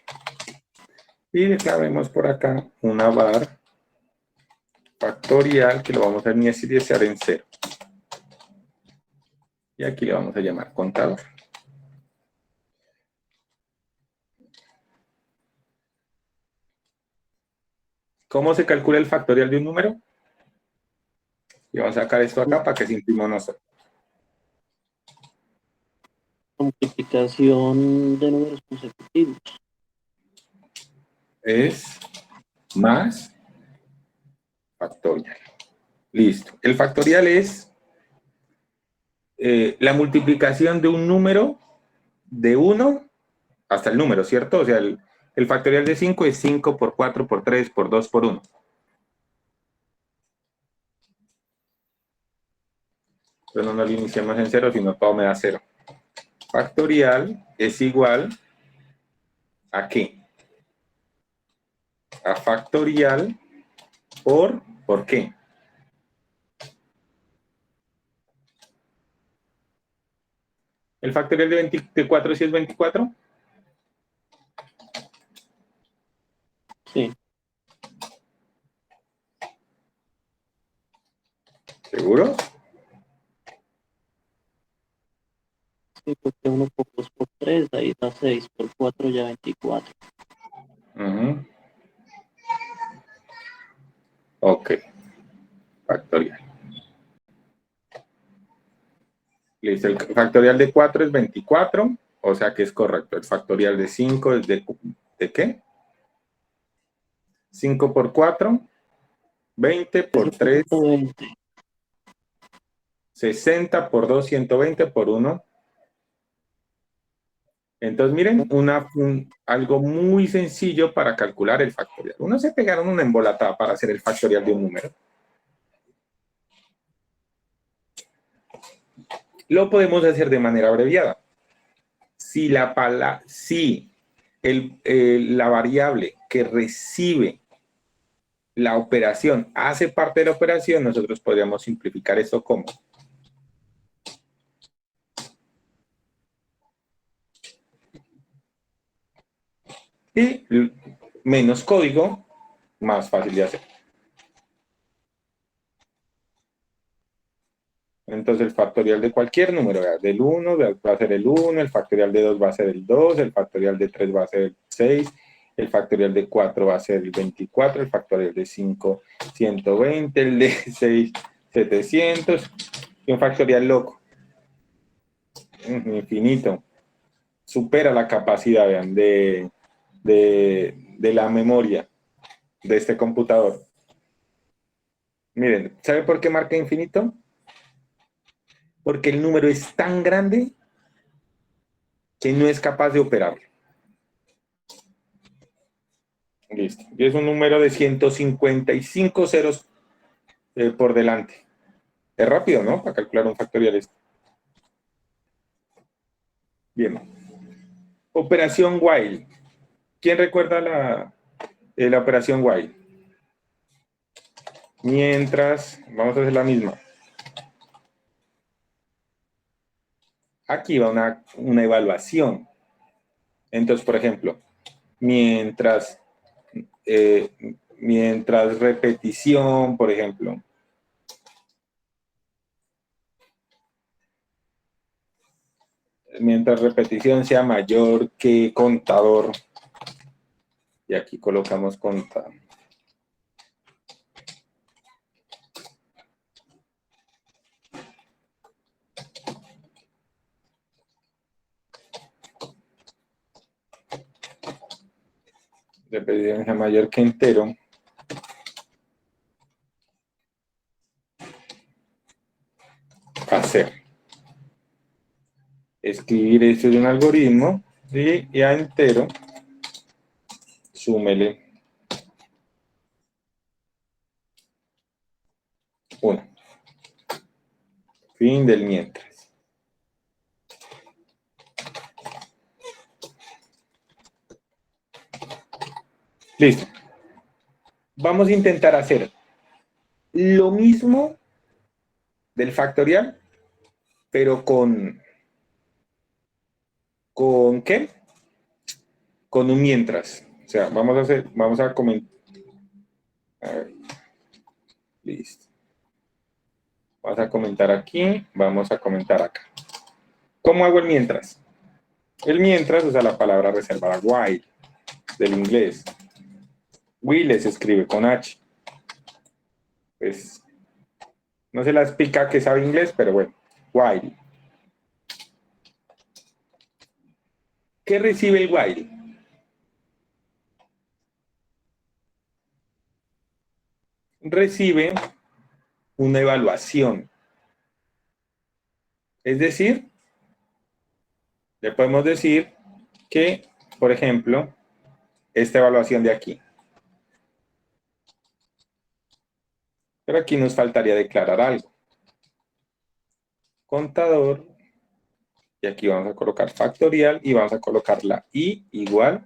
Y declaremos por acá una var factorial que lo vamos a inicializar en 0. Y aquí le vamos a llamar contador. ¿Cómo se calcula el factorial de un número? Y vamos a sacar esto acá para que se imprima nosotros. Multiplicación de números consecutivos. Es más factorial. Listo. El factorial es la multiplicación de un número de 1 hasta el número, ¿cierto? O sea, el factorial de 5 es 5 por 4 por 3 por 2 por 1. Pero no lo iniciemos en 0, sino todo me da 0. Factorial es igual ¿a qué? A factorial ¿por qué? ¿El factorial de 24 sí es 24? Sí. ¿Seguro? Sí, porque 1 por 2 por 3, ahí da 6, por 4 ya 24. Uh-huh. Ok. Factorial. Listo. El factorial de 4 es 24, o sea que es correcto. El factorial de 5 es ¿de qué? 5 por 4, 20 por 3, 120. 60 por 2, 120 por 1. Entonces, miren, algo muy sencillo para calcular el factorial. Uno se pegaron una embolatada para hacer el factorial de un número. Lo podemos hacer de manera abreviada. Si la variable que recibe la operación hace parte de la operación, nosotros podríamos simplificar esto como y menos código, más fácil de hacer. Entonces el factorial de cualquier número, del 1 va a ser el 1, el factorial de 2 va a ser el 2, el factorial de 3 va a ser el 6, el factorial de 4 va a ser el 24, el factorial de 5, 120, el de 6, 700, y un factorial loco, infinito. Supera la capacidad, vean, de la memoria de este computador. Miren, ¿sabe por qué marca infinito? Porque el número es tan grande que no es capaz de operarlo. Listo. Y es un número de 155 ceros por delante. Es rápido, ¿no? Para calcular un factorial esto. Bien. Operación while. ¿Quién recuerda la operación while? Mientras, vamos a hacer la misma. Aquí va una evaluación. Entonces, por ejemplo, mientras mientras repetición, por ejemplo. Mientras repetición sea mayor que contador. Y aquí colocamos contador. Repetición sea mayor que entero. Hacer. Escribir esto de un algoritmo, ¿sí? Y a entero, súmele 1. Fin del mientras. Listo. Vamos a intentar hacer lo mismo del factorial, pero ¿con qué? Con un mientras. O sea, vamos a comentar. A ver. Listo. Vamos a comentar aquí, vamos a comentar acá. ¿Cómo hago el mientras? El mientras usa la palabra reservada while, del inglés. While se escribe con H. Pues, no se las pica que sabe inglés, pero bueno, while. ¿Qué recibe el while? Recibe una evaluación. Es decir, le podemos decir que, por ejemplo, esta evaluación de aquí. Pero aquí nos faltaría declarar algo. Contador. Y aquí vamos a colocar factorial y vamos a colocar la i igual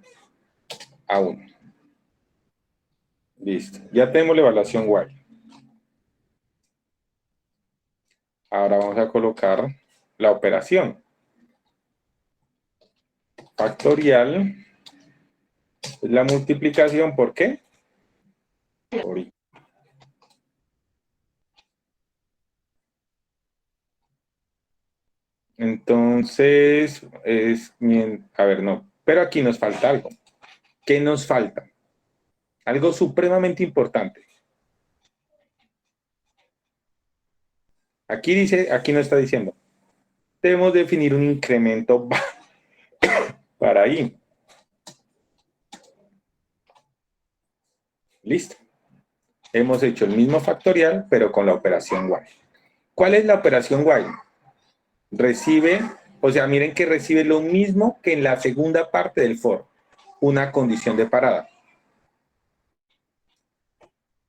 a 1. Listo. Ya tenemos la evaluación while. Ahora vamos a colocar la operación. Factorial es la multiplicación, ¿por qué? Por i. Entonces, a ver, no, pero aquí nos falta algo. ¿Qué nos falta? Algo supremamente importante. Aquí dice, aquí nos está diciendo, debemos definir un incremento para i. Listo. Hemos hecho el mismo factorial, pero con la operación while. ¿Cuál es la operación while? Recibe, o sea, miren que recibe lo mismo que en la segunda parte del for, una condición de parada.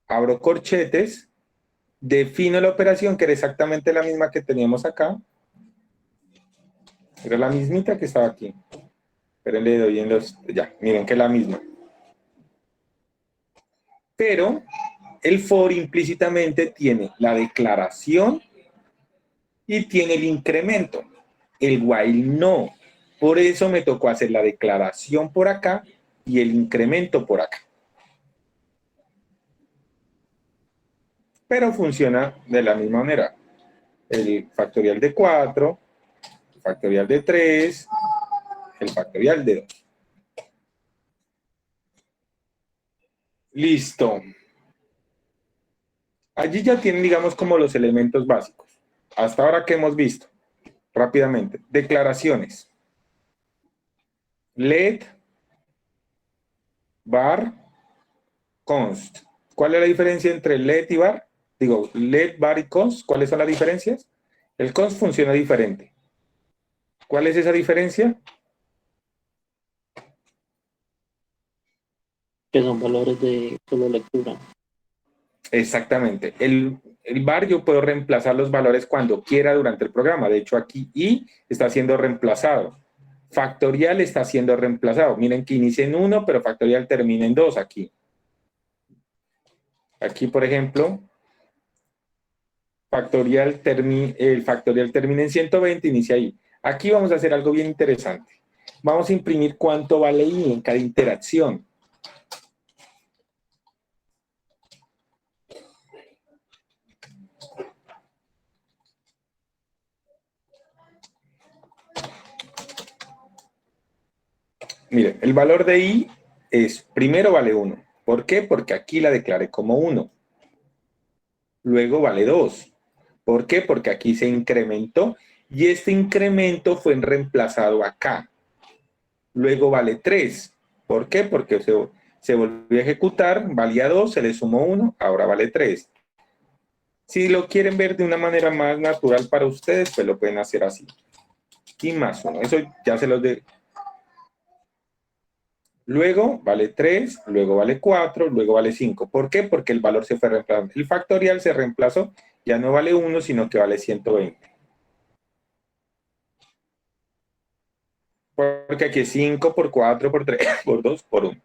Abro corchetes, defino la operación, que era exactamente la misma que teníamos acá. Era la mismita que estaba aquí. Pero le doy en los... Ya, miren que es la misma. Pero el for implícitamente tiene la declaración y tiene el incremento. El while no. Por eso me tocó hacer la declaración por acá y el incremento por acá. Pero funciona de la misma manera. El factorial de 4, el factorial de 3, el factorial de 2. Listo. Allí ya tienen, digamos, como los elementos básicos. Hasta ahora, ¿qué hemos visto? Rápidamente. Declaraciones. Let, var, const. ¿Cuál es la diferencia entre let y var? Digo, let, var y const. ¿Cuáles son las diferencias? El const funciona diferente. ¿Cuál es esa diferencia? Que son valores de solo lectura. Exactamente. El var yo puedo reemplazar los valores cuando quiera durante el programa. De hecho, aquí i está siendo reemplazado. Factorial está siendo reemplazado. Miren que inicia en 1, pero factorial termina en 2 aquí. Aquí, por ejemplo, el factorial termina en 120, inicia ahí. Aquí vamos a hacer algo bien interesante. Vamos a imprimir cuánto vale i en cada interacción. Mire, el valor de i es, primero vale 1. ¿Por qué? Porque aquí la declaré como 1. Luego vale 2. ¿Por qué? Porque aquí se incrementó y este incremento fue reemplazado acá. Luego vale 3. ¿Por qué? Porque se volvió a ejecutar, valía 2, se le sumó 1, ahora vale 3. Si lo quieren ver de una manera más natural para ustedes, pues lo pueden hacer así. Y más 1. Eso ya se los de. Luego vale 3, luego vale 4, luego vale 5. ¿Por qué? Porque el valor se fue reemplazando. El factorial se reemplazó, ya no vale 1, sino que vale 120. Porque aquí es 5 por 4 por 3 por 2 por 1.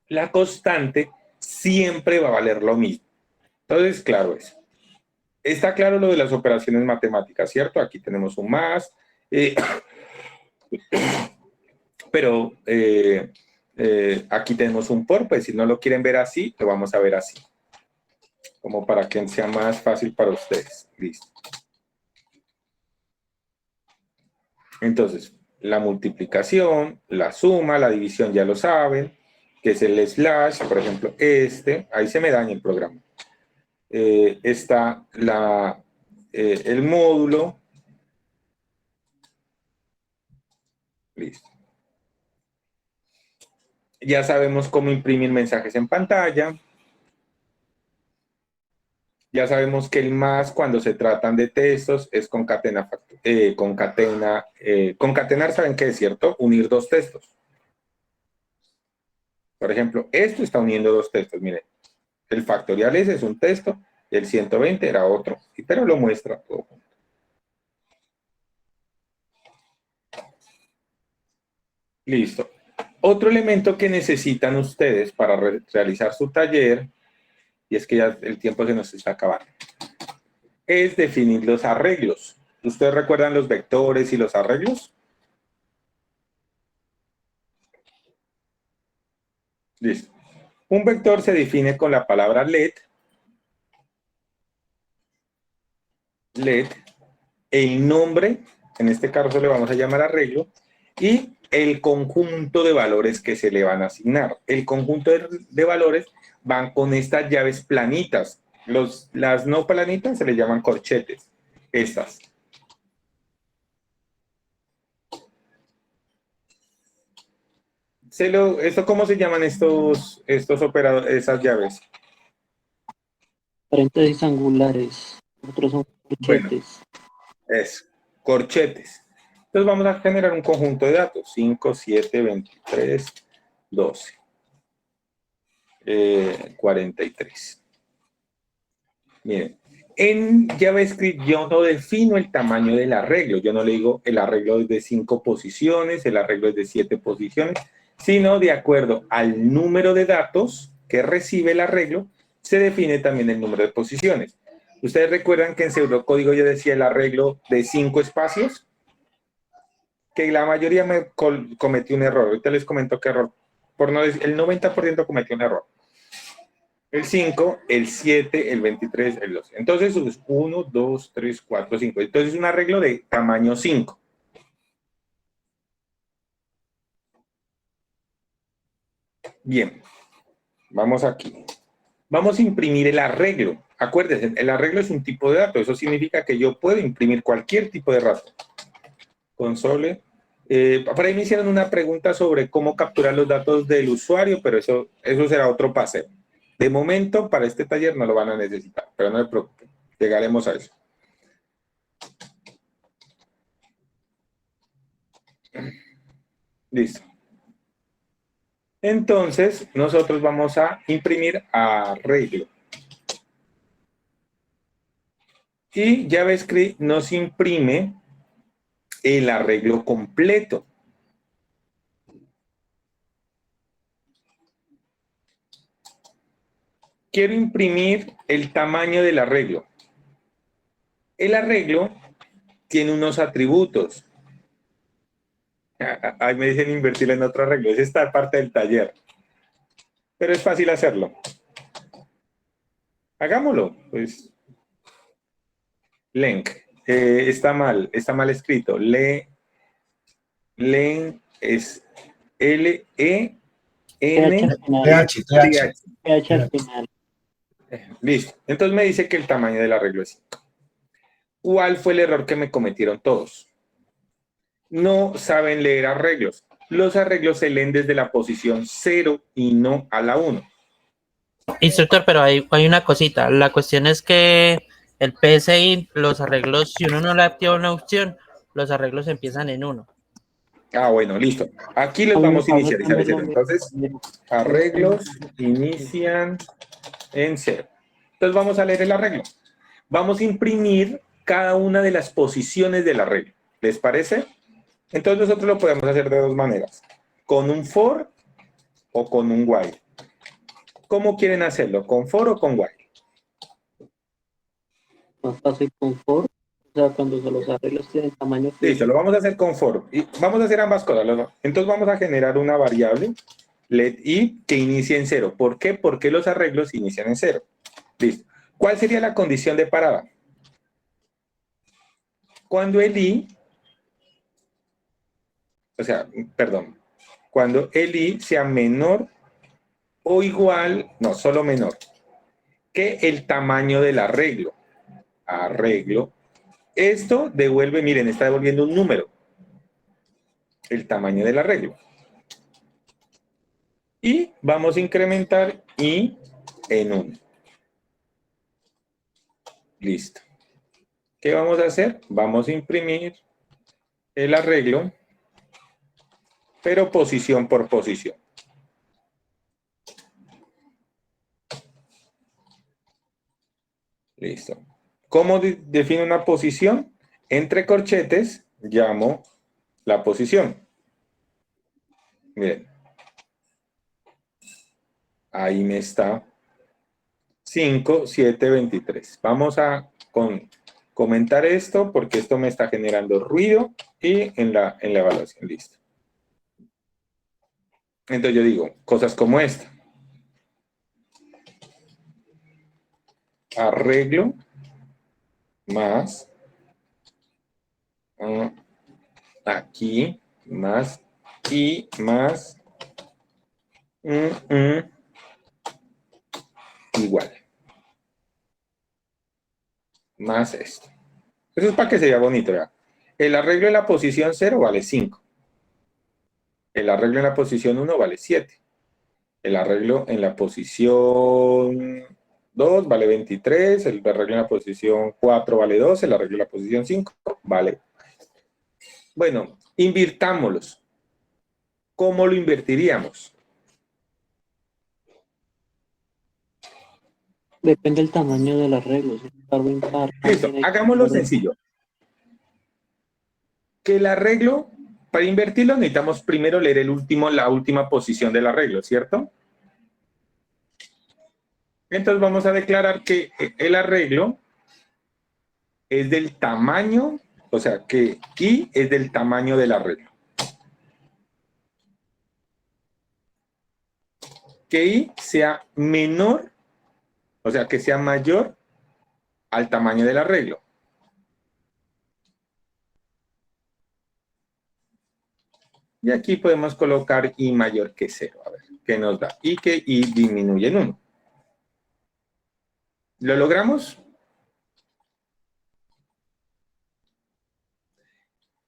La constante siempre va a valer lo mismo. Entonces, claro eso. Está claro lo de las operaciones matemáticas, ¿cierto? Aquí tenemos un más, pero aquí tenemos un por, pues si no lo quieren ver así, lo vamos a ver así, como para que sea más fácil para ustedes. Listo. Entonces, la multiplicación, la suma, la división ya lo saben, que es el slash, por ejemplo, ahí se me daña el programa. Está el módulo. Listo. Ya sabemos cómo imprimir mensajes en pantalla. Ya sabemos que el más cuando se tratan de textos es concatenar, ¿saben qué es cierto? Unir dos textos. Por ejemplo, esto está uniendo dos textos. Miren, el factorial ese es un texto, el 120 era otro, pero lo muestra todo. Listo. Otro elemento que necesitan ustedes para realizar su taller, y es que ya el tiempo se nos está acabando, es definir los arreglos. ¿Ustedes recuerdan los vectores y los arreglos? Listo. Un vector se define con la palabra let, el nombre, en este caso le vamos a llamar arreglo, y el conjunto de valores que se le van a asignar. El conjunto de valores van con estas llaves planitas. Las no planitas se le llaman corchetes. Estas. ¿Cómo se llaman estos operadores, esas llaves? Paréntesis angulares. Otros son Bueno, corchetes. es corchetes. Entonces vamos a generar un conjunto de datos. 5, 7, 23, 12. 43. Miren, en JavaScript yo no defino el tamaño del arreglo. Yo no le digo el arreglo es de 5 posiciones, el arreglo es de 7 posiciones, sino de acuerdo al número de datos que recibe el arreglo, se define también el número de posiciones. ¿Ustedes recuerdan que en pseudocódigo yo decía el arreglo de 5 espacios? Que la mayoría me cometió un error. Ahorita les comento qué error. Por no decir, el 90% cometió un error. El 5, el 7, el 23, el 12. Entonces es 1, 2, 3, 4, 5. Entonces es un arreglo de tamaño 5. Bien, vamos aquí. Vamos a imprimir el arreglo. Acuérdense, el arreglo es un tipo de dato. Eso significa que yo puedo imprimir cualquier tipo de dato. Console. Por ahí me hicieron una pregunta sobre cómo capturar los datos del usuario, pero eso será otro paseo. De momento, para este taller no lo van a necesitar, pero no se preocupen, llegaremos a eso. Listo. Entonces, nosotros vamos a imprimir arreglo. Y JavaScript nos imprime el arreglo completo. Quiero imprimir el tamaño del arreglo. El arreglo tiene unos atributos. Ahí me dicen invertir en otro arreglo. Es esta parte del taller. Pero es fácil hacerlo. Hagámoslo. Pues, length. Está mal escrito. Len es L-E-N pH al final. TH, TH. pH al final. Listo. Entonces me dice que el tamaño del arreglo es 5. ¿Cuál fue el error que me cometieron todos? No saben leer arreglos. Los arreglos se leen desde la posición 0 y no a la 1. Instructor, pero hay una cosita. La cuestión es que el PSI, los arreglos, si uno no le activa una opción, los arreglos empiezan en 1. Ah, bueno, listo. Aquí les vamos a inicializar ese. Entonces, arreglos inician en 0. Entonces vamos a leer el arreglo. Vamos a imprimir cada una de las posiciones del arreglo. ¿Les parece? Entonces nosotros lo podemos hacer de dos maneras. Con un for o con un while. ¿Cómo quieren hacerlo? ¿Con for o con while? Más fácil con for. O sea, cuando los arreglos tienen tamaño fijo. Listo, lo vamos a hacer con for. Y vamos a hacer ambas cosas. Entonces vamos a generar una variable let i que inicie en 0. ¿Por qué? Porque los arreglos inician en 0. Listo. ¿Cuál sería la condición de parada? Cuando el i, cuando el i sea menor o igual, no, solo menor, que el tamaño del arreglo. Arreglo. Esto devuelve, miren, está devolviendo un número. El tamaño del arreglo. Y vamos a incrementar i en 1. Listo. ¿Qué vamos a hacer? Vamos a imprimir el arreglo, pero posición por posición. Listo. ¿Cómo defino una posición? Entre corchetes llamo la posición. Miren. Ahí me está 5, 7, 23. Vamos a comentar esto porque esto me está generando ruido y en la evaluación. Listo. Entonces yo digo cosas como esta. Arreglo más aquí más y más igual. Más esto. Eso es para que se vea bonito, ¿verdad? El arreglo en la posición 0 vale 5. El arreglo en la posición 1 vale 7. El arreglo en la posición 2 vale 23. El arreglo en la posición 4 vale 2. El arreglo en la posición 5 vale. Bueno, invirtámoslos. ¿Cómo lo invertiríamos? Depende del tamaño del arreglo. Si es par o impar. Listo, hagámoslo sencillo. Que el arreglo, para invertirlo necesitamos primero leer la última posición del arreglo, ¿cierto? Entonces vamos a declarar que el arreglo es del tamaño, o sea, que i es del tamaño del arreglo. Que i sea menor, o sea, que sea mayor al tamaño del arreglo. Y aquí podemos colocar i mayor que 0. A ver, ¿qué nos da? Y que i disminuye en 1. ¿Lo logramos?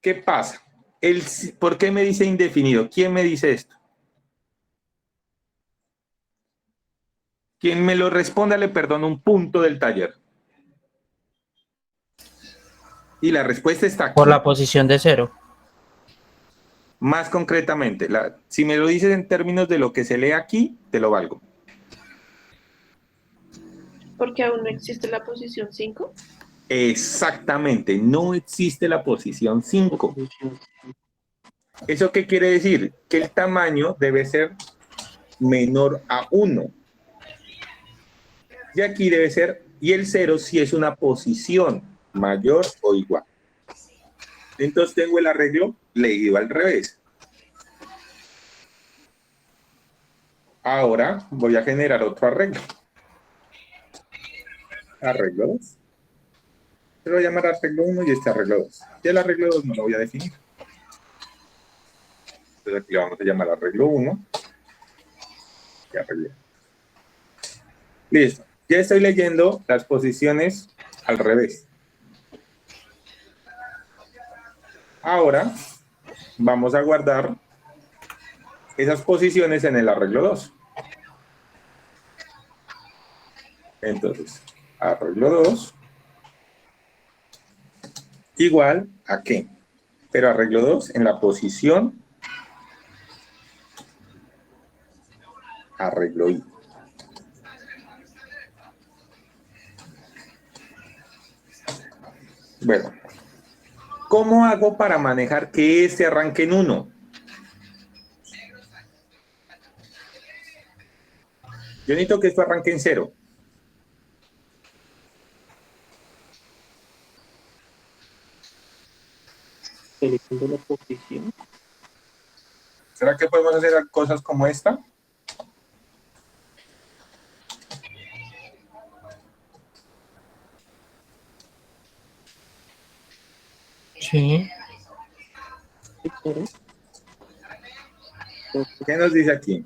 ¿Qué pasa? ¿Por qué me dice indefinido? ¿Quién me dice esto? Quien me lo responda le perdono un punto del taller. Y la respuesta está aquí. Por la posición de 0. Más concretamente, si me lo dices en términos de lo que se lee aquí, te lo valgo. Porque aún no existe la posición 5. Exactamente, no existe la posición 5. ¿Eso qué quiere decir? Que el tamaño debe ser menor a 1. Y aquí debe ser, y el 0 si es una posición mayor o igual. Entonces tengo el arreglo leído al revés. Ahora voy a generar otro arreglo. Arreglo 2. Se lo voy a llamar arreglo 1 y este arreglo 2. Y el arreglo 2 no lo voy a definir. Entonces aquí le vamos a llamar arreglo 1. Y arreglo. Listo. Ya estoy leyendo las posiciones al revés. Ahora vamos a guardar esas posiciones en el arreglo 2. Entonces, arreglo 2 igual a qué, pero arreglo 2 en la posición arreglo I. Bueno, ¿cómo hago para manejar que este arranque en 1? Yo necesito que esto arranque en 0. Eligiendo la posición. ¿Será que podemos hacer cosas como esta? Sí. Sí, claro. ¿Qué nos dice aquí?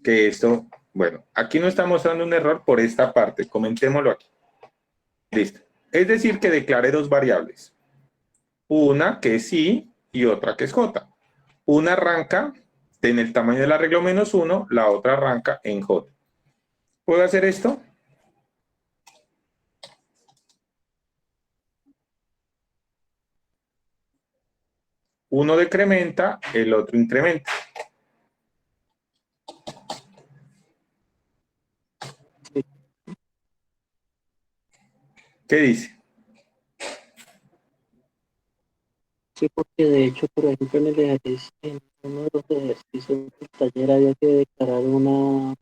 Que esto, bueno, aquí no está mostrando un error por esta parte. Comentémoslo aquí. Listo. Es decir, que declare dos variables. Una que es I y otra que es J. Una arranca en el tamaño del arreglo -1, la otra arranca en J. ¿Puedo hacer esto? Uno decrementa, el otro incrementa. ¿Qué dice? Sí, porque de hecho, por ejemplo, en uno de los ejercicios del taller había que declarar una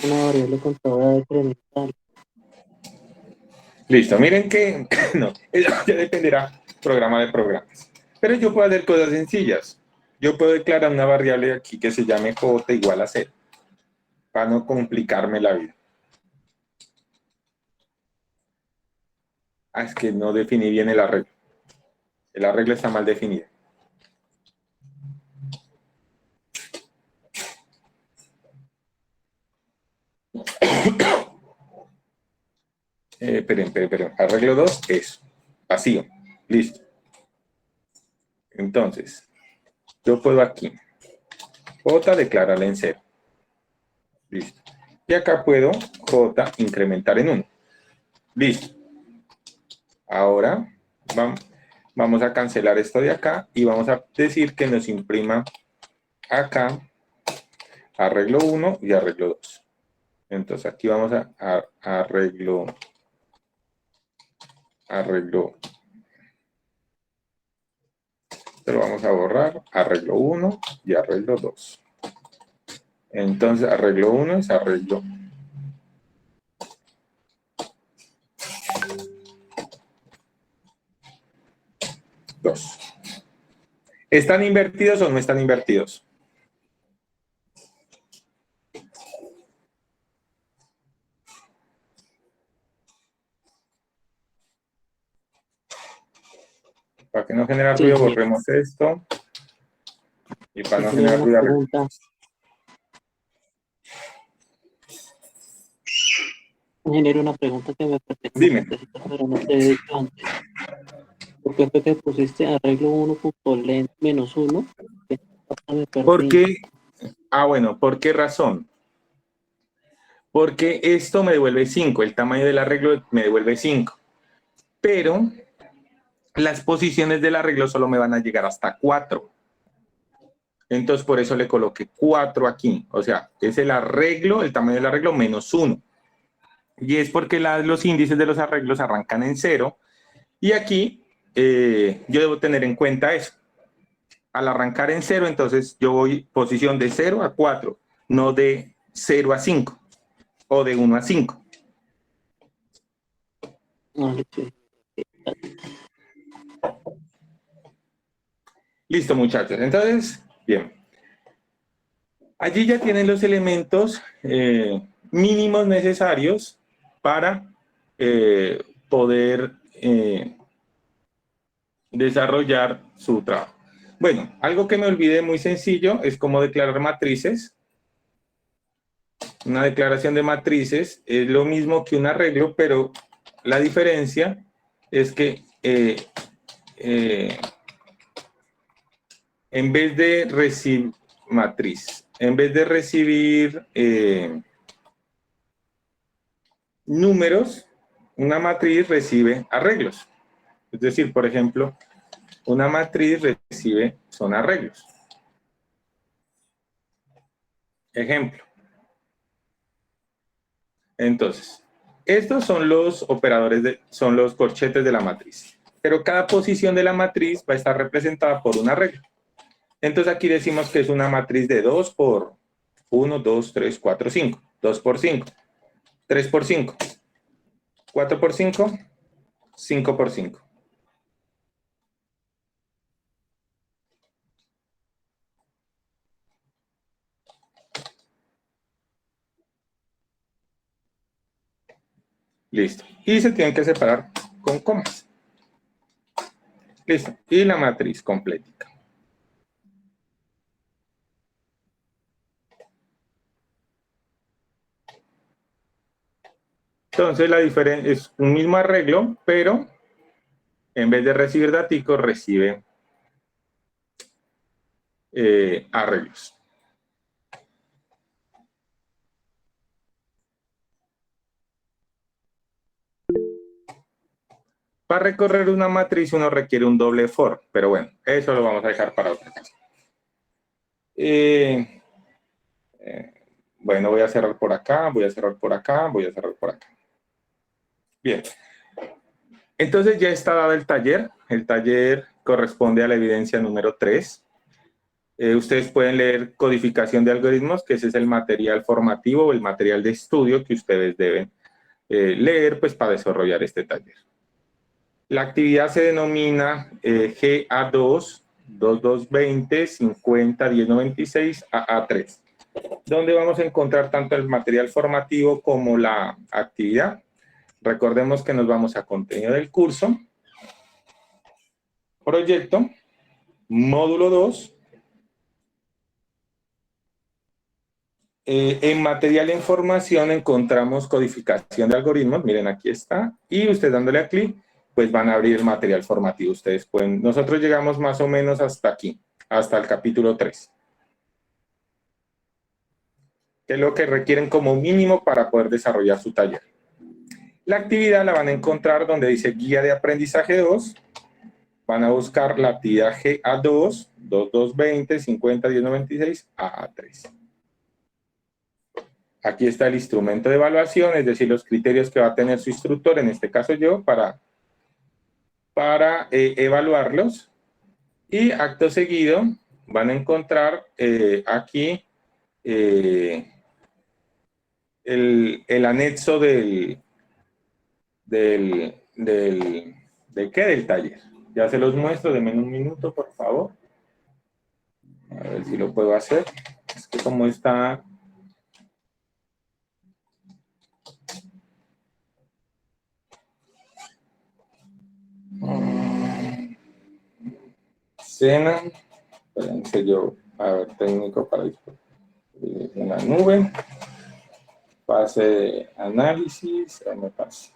variable contadora decremental. Listo, miren que no, eso ya dependerá programa de programas. Pero yo puedo hacer cosas sencillas. Yo puedo declarar una variable aquí que se llame J igual a 0, para no complicarme la vida. Ah, es que no definí bien el arreglo. El arreglo está mal definido. Esperen. Arreglo 2 es vacío. Listo. Entonces, yo puedo aquí. J declararla en 0. Listo. Y acá puedo J incrementar en 1. Listo. Ahora vamos a cancelar esto de acá y vamos a decir que nos imprima acá arreglo 1 y arreglo 2. Entonces aquí vamos a arreglo. Pero vamos a borrar arreglo 1 y arreglo 2. Entonces arreglo 1 es arreglo 2. ¿Están invertidos o no están invertidos? Para que no genere ruido, Sí. borremos esto. Y para no Tenía generar una ruido, pregunta. Genero una pregunta que me pertenece, dime. pero no te he dicho antes. ¿Por qué fue que pusiste arreglo 1.len -1? Me perdí. ¿Por qué? Bueno, ¿por qué razón? Porque esto me devuelve 5, el tamaño del arreglo me devuelve 5. Pero las posiciones del arreglo solo me van a llegar hasta 4. Entonces por eso le coloqué 4 aquí. O sea, es el arreglo, el tamaño del arreglo -1. Y es porque los índices de los arreglos arrancan en 0. Y aquí yo debo tener en cuenta eso. Al arrancar en 0, entonces yo voy posición de 0 a 4, no de 0 a 5 o de 1 a 5. Sí. Listo, muchachos. Entonces, bien. Allí ya tienen los elementos mínimos necesarios para poder desarrollar su trabajo. Bueno, algo que me olvidé muy sencillo es cómo declarar matrices. Una declaración de matrices es lo mismo que un arreglo, pero la diferencia es que en vez de recibir matriz, en vez de recibir números, una matriz recibe arreglos. Es decir, por ejemplo, una matriz son arreglos. Ejemplo. Entonces, estos son los operadores, son los corchetes de la matriz. Pero cada posición de la matriz va a estar representada por un arreglo. Entonces aquí decimos que es una matriz de 2 por 1, 2, 3, 4, 5. 2 por 5. 3 por 5. 4 por 5. 5 por 5. Listo. Y se tienen que separar con comas. Listo. Y la matriz completica. Entonces la diferencia es un mismo arreglo, pero en vez de recibir daticos, recibe arreglos. Para recorrer una matriz uno requiere un doble for, pero bueno, eso lo vamos a dejar para otra cosa. Bueno, voy a cerrar por acá, voy a cerrar por acá, voy a cerrar por acá. Bien. Entonces ya está dado el taller. El taller corresponde a la evidencia número 3. Ustedes pueden leer codificación de algoritmos, que ese es el material formativo o el material de estudio que ustedes deben leer pues, para desarrollar este taller. La actividad se denomina GA2, 2220, 50, 1096, AA3, donde vamos a encontrar tanto el material formativo como la actividad. Recordemos que nos vamos a contenido del curso, proyecto, módulo 2, en material e información encontramos codificación de algoritmos, miren aquí está, y usted dándole a clic, pues van a abrir el material formativo. Ustedes pueden, nosotros llegamos más o menos hasta aquí, hasta el capítulo 3. Que es lo que requieren como mínimo para poder desarrollar su taller. La actividad la van a encontrar donde dice Guía de Aprendizaje 2. Van a buscar la actividad GA2, 2220, 50, 1096, AA3. Aquí está el instrumento de evaluación, es decir, los criterios que va a tener su instructor, en este caso yo, para evaluarlos. Y acto seguido van a encontrar aquí el anexo del taller. Ya se los muestro, denme un minuto, por favor. A ver si lo puedo hacer. Es que como está... Escena. Espérense yo, a ver, técnico para en la nube. Fase de análisis, me pasa.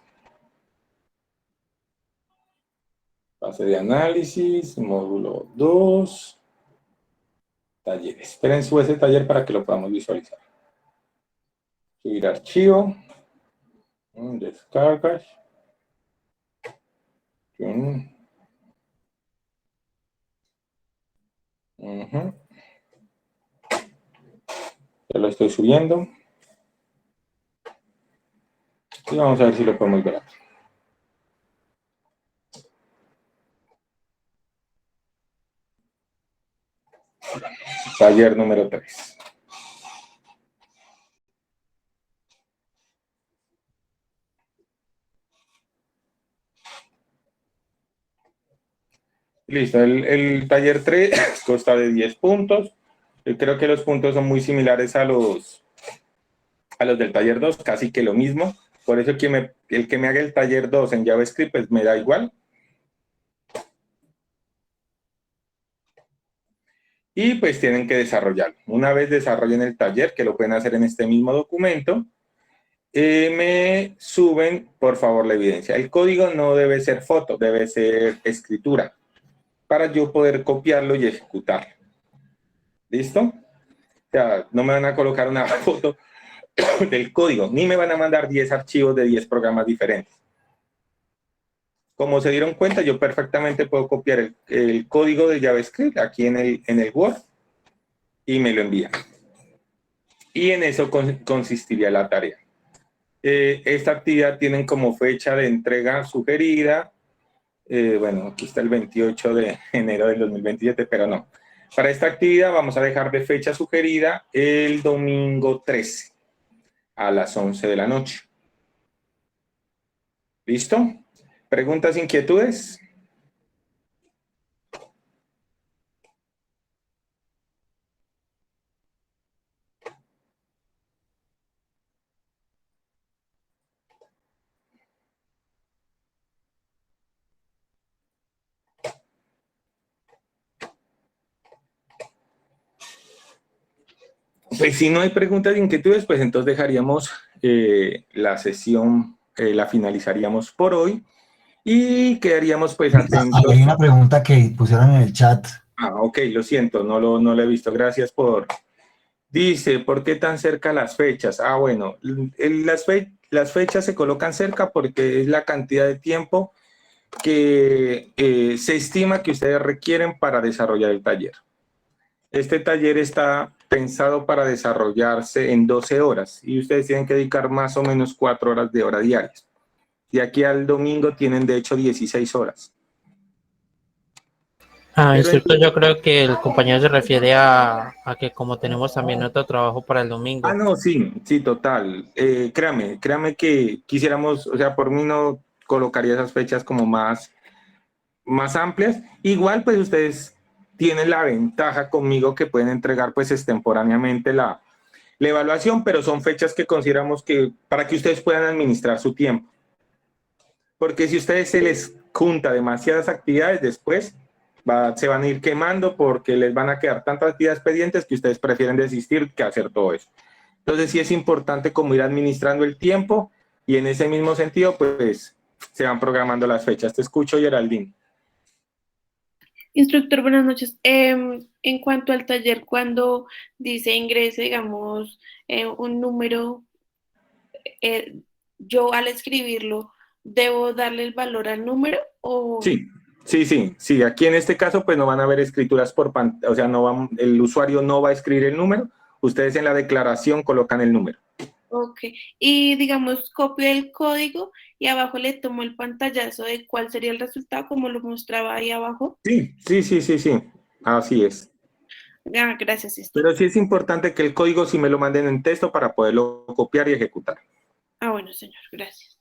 Fase de análisis, módulo 2, taller. Esperen ese taller para que lo podamos visualizar. Subir archivo, descargas. Ya lo estoy subiendo. Y vamos a ver si lo podemos ver aquí. Taller número 3. Listo, el taller 3 consta de 10 puntos. Yo creo que los puntos son muy similares a los del taller 2, casi que lo mismo. Por eso el que me haga el taller 2 en JavaScript pues me da igual. y pues tienen que desarrollarlo. Una vez desarrollen el taller, que lo pueden hacer en este mismo documento, me suben, por favor, la evidencia. El código no debe ser foto, debe ser escritura, para yo poder copiarlo y ejecutarlo. ¿Listo? O sea, no me van a colocar una foto del código, ni me van a mandar 10 archivos de 10 programas diferentes. Como se dieron cuenta, yo perfectamente puedo copiar el código de JavaScript aquí en el Word y me lo envía. Y en eso consistiría la tarea. Esta actividad tienen como fecha de entrega sugerida. Bueno, aquí está el 28 de enero del 2027, pero no. Para esta actividad vamos a dejar de fecha sugerida el domingo 13 a las 11 de la noche. ¿Listo? ¿Preguntas, inquietudes? Pues si no hay preguntas de inquietudes, pues entonces dejaríamos la sesión, la finalizaríamos por hoy y quedaríamos pues atentos. Hay una pregunta que pusieron en el chat. Ok, lo siento, no lo he visto. Gracias por... Dice, ¿por qué tan cerca las fechas? Bueno, las fechas se colocan cerca porque es la cantidad de tiempo que se estima que ustedes requieren para desarrollar el taller. Este taller está pensado para desarrollarse en 12 horas y ustedes tienen que dedicar más o menos 4 horas de hora diarias. De aquí al domingo tienen de hecho 16 horas. Instructor, yo creo que el compañero se refiere a que como tenemos también otro trabajo para el domingo. No, sí, total. Créame que quisiéramos, o sea, por mí no colocaría esas fechas como más amplias. Igual, pues ustedes tienen la ventaja conmigo que pueden entregar pues extemporáneamente la evaluación, pero son fechas que consideramos que para que ustedes puedan administrar su tiempo. Porque si a ustedes se les junta demasiadas actividades después, se van a ir quemando porque les van a quedar tantas actividades pendientes que ustedes prefieren desistir que hacer todo eso. Entonces sí es importante como ir administrando el tiempo y en ese mismo sentido pues se van programando las fechas. Te escucho, Geraldine. Instructor, buenas noches. En cuanto al taller, cuando dice ingrese, digamos, un número, yo al escribirlo, ¿debo darle el valor al número? O... Sí. Aquí en este caso, pues no van a haber escrituras por pantalla, o sea, el usuario no va a escribir el número, ustedes en la declaración colocan el número. Ok, y digamos, copio el código y abajo le tomo el pantallazo de cuál sería el resultado, como lo mostraba ahí abajo. Sí, así es. Gracias, Instructor. Pero sí es importante que el código sí me lo manden en texto para poderlo copiar y ejecutar. Bueno, señor, gracias.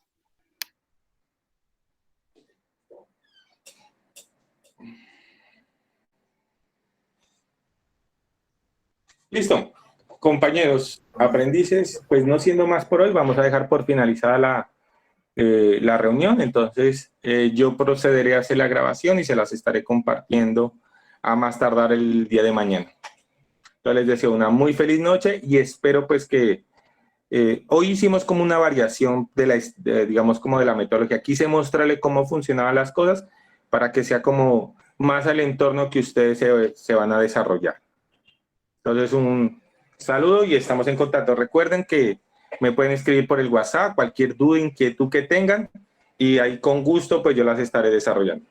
Listo. Compañeros, aprendices, pues no siendo más por hoy, vamos a dejar por finalizada la reunión. Entonces, yo procederé a hacer la grabación y se las estaré compartiendo a más tardar el día de mañana. Entonces, les deseo una muy feliz noche y espero pues que hoy hicimos como una variación digamos como de la metodología. Quise mostrarle cómo funcionaban las cosas para que sea como más al entorno que ustedes se van a desarrollar. Entonces, un saludo y estamos en contacto. Recuerden que me pueden escribir por el WhatsApp, cualquier duda, inquietud que tengan, y ahí con gusto pues yo las estaré desarrollando.